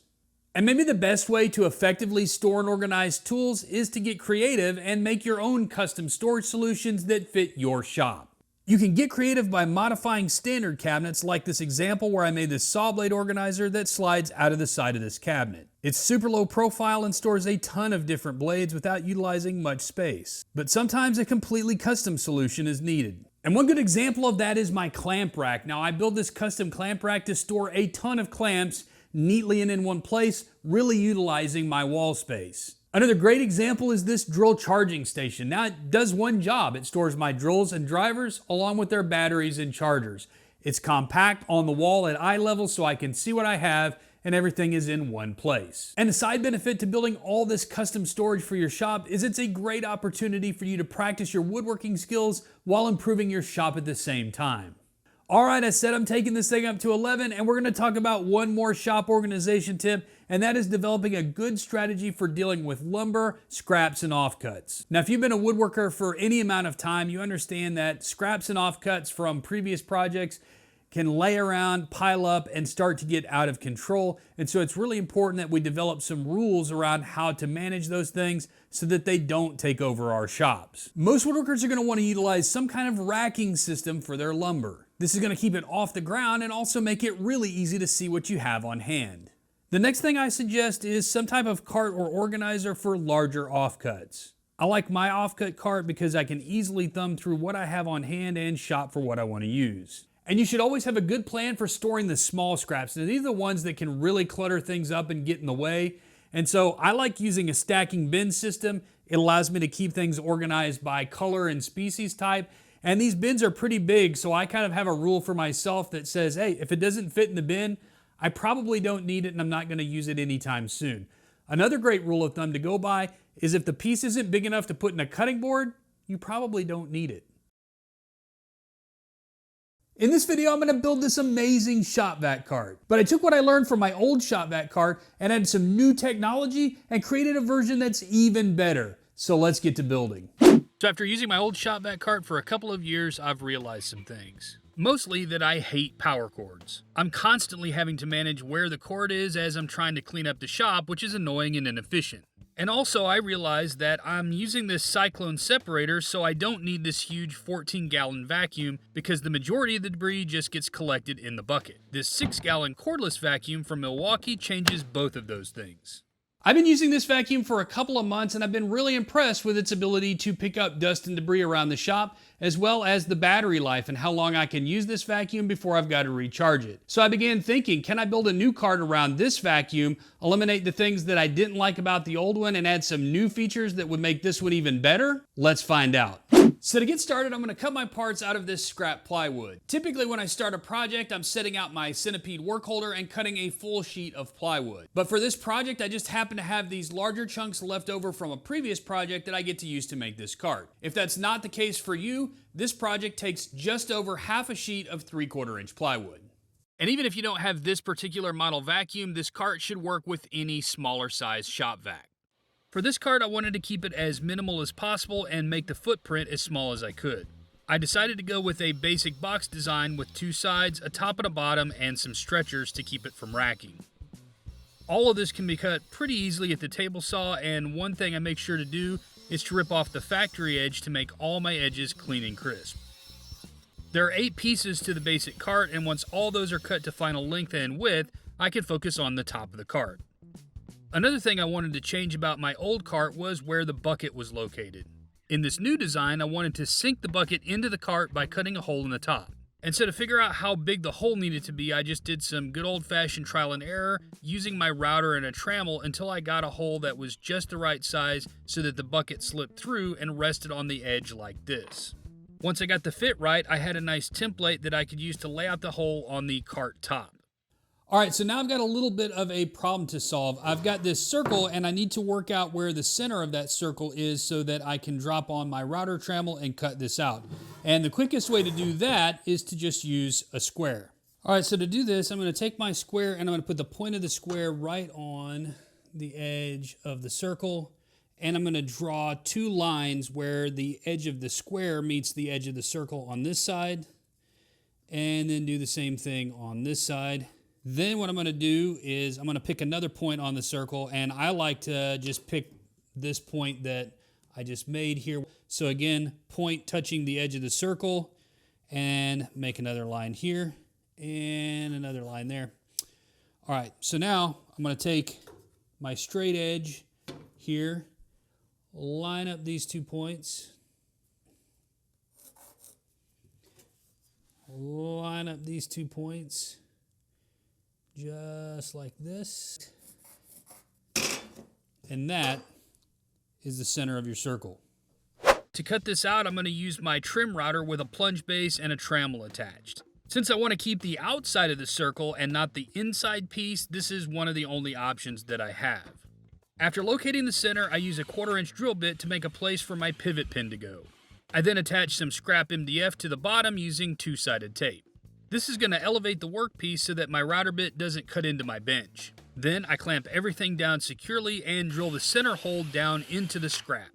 [SPEAKER 1] And maybe the best way to effectively store and organize tools is to get creative and make your own custom storage solutions that fit your shop. You can get creative by modifying standard cabinets like this example where I made this saw blade organizer that slides out of the side of this cabinet. It's super low profile and stores a ton of different blades without utilizing much space. But sometimes a completely custom solution is needed. And one good example of that is my clamp rack. Now I built this custom clamp rack to store a ton of clamps neatly and in one place, really utilizing my wall space. Another great example is this drill charging station. Now it does one job. It stores my drills and drivers along with their batteries and chargers. It's compact on the wall at eye level so I can see what I have, and everything is in one place. And a side benefit to building all this custom storage for your shop is it's a great opportunity for you to practice your woodworking skills while improving your shop at the same time. All right, I said I'm taking this thing up to 11, and we're going to talk about one more shop organization tip, and that is developing a good strategy for dealing with lumber, scraps, and offcuts. Now, if you've been a woodworker for any amount of time, you understand that scraps and offcuts from previous projects can lay around, pile up, and start to get out of control. And so it's really important that we develop some rules around how to manage those things so that they don't take over our shops. Most woodworkers are going to want to utilize some kind of racking system for their lumber. This is going to keep it off the ground and also make it really easy to see what you have on hand. The next thing I suggest is some type of cart or organizer for larger offcuts. I like my offcut cart because I can easily thumb through what I have on hand and shop for what I want to use. And you should always have a good plan for storing the small scraps. Now, these are the ones that can really clutter things up and get in the way. And so I like using a stacking bin system. It allows me to keep things organized by color and species type. And these bins are pretty big, so I kind of have a rule for myself that says, hey, if it doesn't fit in the bin, I probably don't need it and I'm not going to use it anytime soon. Another great rule of thumb to go by is if the piece isn't big enough to put in a cutting board, you probably don't need it. In this video, I'm going to build this amazing shop vac cart. But I took what I learned from my old shop vac cart and added some new technology and created a version that's even better. So let's get to building. So after using my old shop vac cart for a couple of years, I've realized some things. Mostly that I hate power cords. I'm constantly having to manage where the cord is as I'm trying to clean up the shop, which is annoying and inefficient.
[SPEAKER 2] And also I realized that I'm using this cyclone separator, so I don't need this huge 14-gallon vacuum because the majority of the debris just gets collected in the bucket. This 6-gallon cordless vacuum from Milwaukee changes both of those things.
[SPEAKER 1] I've been using this vacuum for a couple of months and I've been really impressed with its ability to pick up dust and debris around the shop, as well as the battery life and how long I can use this vacuum before I've got to recharge it. So I began thinking, can I build a new cart around this vacuum, eliminate the things that I didn't like about the old one, and add some new features that would make this one even better? Let's find out. So to get started, I'm going to cut my parts out of this scrap plywood. Typically when I start a project, I'm setting out my centipede work holder and cutting a full sheet of plywood. But for this project, I just happen to have these larger chunks left over from a previous project that I get to use to make this cart. If that's not the case for you, this project takes just over half a sheet of 3/4 inch plywood. And even if you don't have this particular model vacuum, this cart should work with any smaller size shop vac. For this cart, I wanted to keep it as minimal as possible and make the footprint as small as I could. I decided to go with a basic box design with 2 sides, a top and a bottom, and some stretchers to keep it from racking. All of this can be cut pretty easily at the table saw, and one thing I make sure to do is to rip off the factory edge to make all my edges clean and crisp. There are 8 pieces to the basic cart, and once all those are cut to final length and width, I can focus on the top of the cart. Another thing I wanted to change about my old cart was where the bucket was located. In this new design, I wanted to sink the bucket into the cart by cutting a hole in the top. And so to figure out how big the hole needed to be, I just did some good old-fashioned trial and error, using my router and a trammel until I got a hole that was just the right size so that the bucket slipped through and rested on the edge like this. Once I got the fit right, I had a nice template that I could use to lay out the hole on the cart top. All right, so now I've got a little bit of a problem to solve. I've got this circle and I need to work out where the center of that circle is so that I can drop on my router trammel and cut this out. And the quickest way to do that is to just use a square. All right, so to do this, I'm gonna take my square and I'm gonna put the point of the square right on the edge of the circle. And I'm gonna draw 2 lines where the edge of the square meets the edge of the circle on this side. And then do the same thing on this side. Then what I'm going to do is I'm going to pick another point on the circle, and I like to just pick this point that I just made here. So again, point touching the edge of the circle, and make another line here, and another line there. All right, so now I'm going to take my straight edge here, line up these 2 points, line up these 2 points, just like this. And that is the center of your circle. To cut this out, I'm going to use my trim router with a plunge base and a trammel attached. Since I want to keep the outside of the circle and not the inside piece, this is one of the only options that I have. After locating the center, I use a 1/4 inch drill bit to make a place for my pivot pin to go. I then attach some scrap MDF to the bottom using 2-sided tape. This is going to elevate the workpiece so that my router bit doesn't cut into my bench. Then I clamp everything down securely and drill the center hole down into the scrap.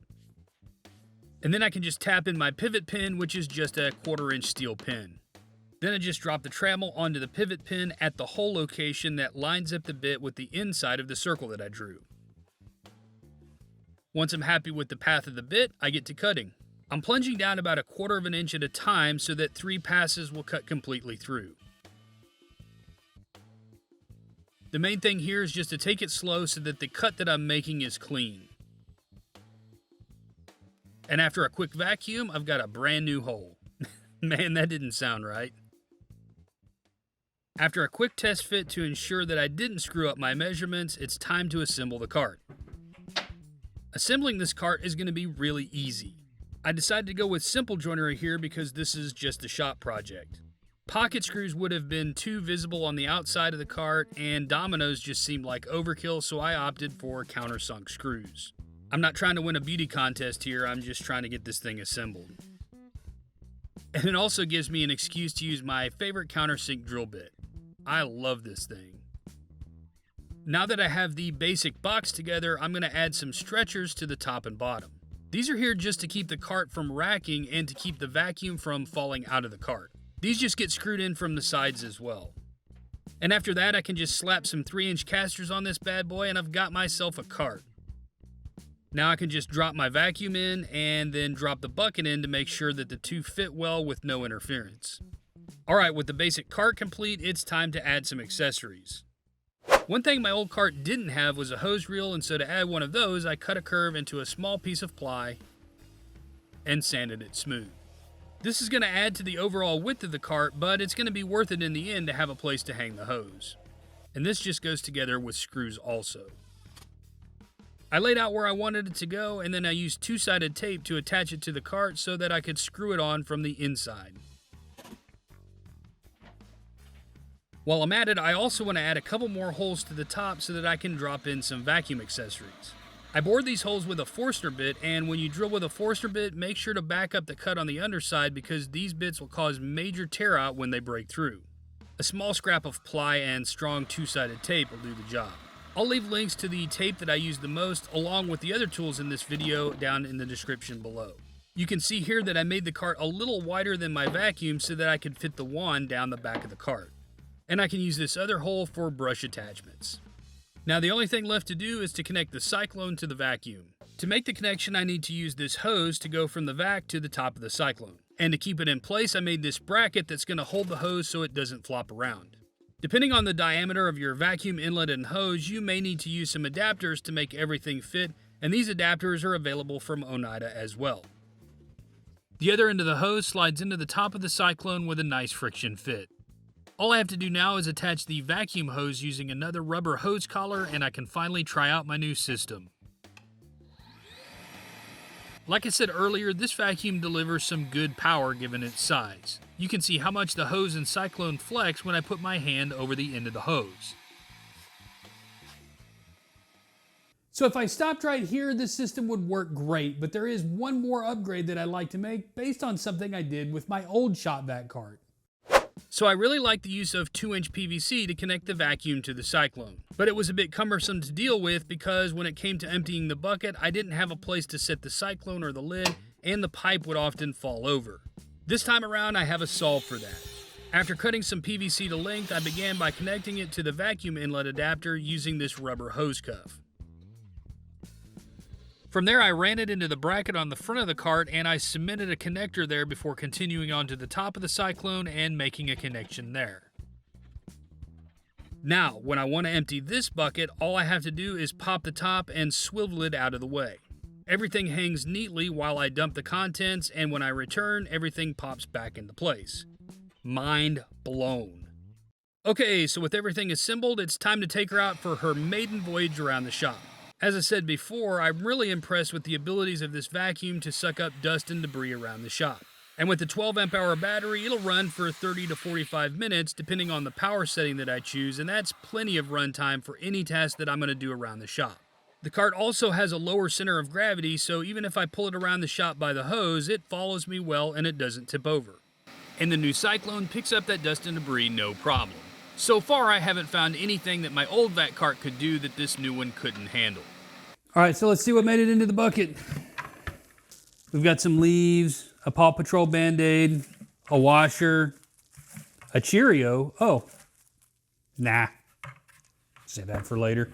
[SPEAKER 1] And then I can just tap in my pivot pin, which is just a 1/4 inch steel pin. Then I just drop the trammel onto the pivot pin at the hole location that lines up the bit with the inside of the circle that I drew. Once I'm happy with the path of the bit, I get to cutting. I'm plunging down about a 1/4 inch at a time so that 3 passes will cut completely through. The main thing here is just to take it slow so that the cut that I'm making is clean. And after a quick vacuum, I've got a brand new hole. Man, that didn't sound right. After a quick test fit to ensure that I didn't screw up my measurements, it's time to assemble the cart. Assembling this cart is going to be really easy. I decided to go with simple joinery here because this is just a shop project. Pocket screws would have been too visible on the outside of the cart, and dominoes just seemed like overkill, so I opted for countersunk screws. I'm not trying to win a beauty contest here, I'm just trying to get this thing assembled. And it also gives me an excuse to use my favorite countersink drill bit. I love this thing. Now that I have the basic box together, I'm going to add some stretchers to the top and bottom. These are here just to keep the cart from racking and to keep the vacuum from falling out of the cart. These just get screwed in from the sides as well. And after that, I can just slap some 3-inch casters on this bad boy and I've got myself a cart. Now I can just drop my vacuum in and then drop the bucket in to make sure that the two fit well with no interference. Alright, with the basic cart complete, it's time to add some accessories. One thing my old cart didn't have was a hose reel, and so to add one of those, I cut a curve into a small piece of ply and sanded it smooth. This is going to add to the overall width of the cart, but it's going to be worth it in the end to have a place to hang the hose. And this just goes together with screws also. I laid out where I wanted it to go, and then I used two-sided tape to attach it to the cart so that I could screw it on from the inside. While I'm at it, I also want to add a couple more holes to the top so that I can drop in some vacuum accessories. I bored these holes with a Forstner bit, and when you drill with a Forstner bit, make sure to back up the cut on the underside because these bits will cause major tear out when they break through. A small scrap of ply and strong two-sided tape will do the job. I'll leave links to the tape that I use the most along with the other tools in this video down in the description below. You can see here that I made the cart a little wider than my vacuum so that I could fit the wand down the back of the cart. And I can use this other hole for brush attachments. Now the only thing left to do is to connect the cyclone to the vacuum. To make the connection, I need to use this hose to go from the vac to the top of the cyclone. And to keep it in place, I made this bracket that's going to hold the hose so it doesn't flop around. Depending on the diameter of your vacuum inlet and hose, you may need to use some adapters to make everything fit, and these adapters are available from Oneida as well. The other end of the hose slides into the top of the cyclone with a nice friction fit. All I have to do now is attach the vacuum hose using another rubber hose collar, and I can finally try out my new system. Like I said earlier, this vacuum delivers some good power given its size. You can see how much the hose and cyclone flex when I put my hand over the end of the hose.
[SPEAKER 2] So if I stopped right here, this system would work great, but there is one more upgrade that I'd like to make based on something I did with my old shop vac cart.
[SPEAKER 1] So I really like the use of 2-inch PVC to connect the vacuum to the cyclone. But it was a bit cumbersome to deal with because when it came to emptying the bucket, I didn't have a place to set the cyclone or the lid, and the pipe would often fall over. This time around, I have a solve for that. After cutting some PVC to length, I began by connecting it to the vacuum inlet adapter using this rubber hose cuff. From there, I ran it into the bracket on the front of the cart and I cemented a connector there before continuing on to the top of the cyclone and making a connection there. Now, when I want to empty this bucket, all I have to do is pop the top and swivel it out of the way. Everything hangs neatly while I dump the contents, and when I return, everything pops back into place. Mind blown. Okay, so with everything assembled, it's time to take her out for her maiden voyage around the shop. As I said before, I'm really impressed with the abilities of this vacuum to suck up dust and debris around the shop. And with the 12 amp hour battery, it'll run for 30 to 45 minutes depending on the power setting that I choose, and that's plenty of run time for any task that I'm going to do around the shop. The cart also has a lower center of gravity, so even if I pull it around the shop by the hose, it follows me well and it doesn't tip over. And the new Cyclone picks up that dust and debris no problem. So far, I haven't found anything that my old vac cart could do that this new one couldn't handle.
[SPEAKER 2] All right, so let's see what made it into the bucket. We've got some leaves, a Paw Patrol Band-Aid, a washer, a Cheerio. Oh, nah, save that for later.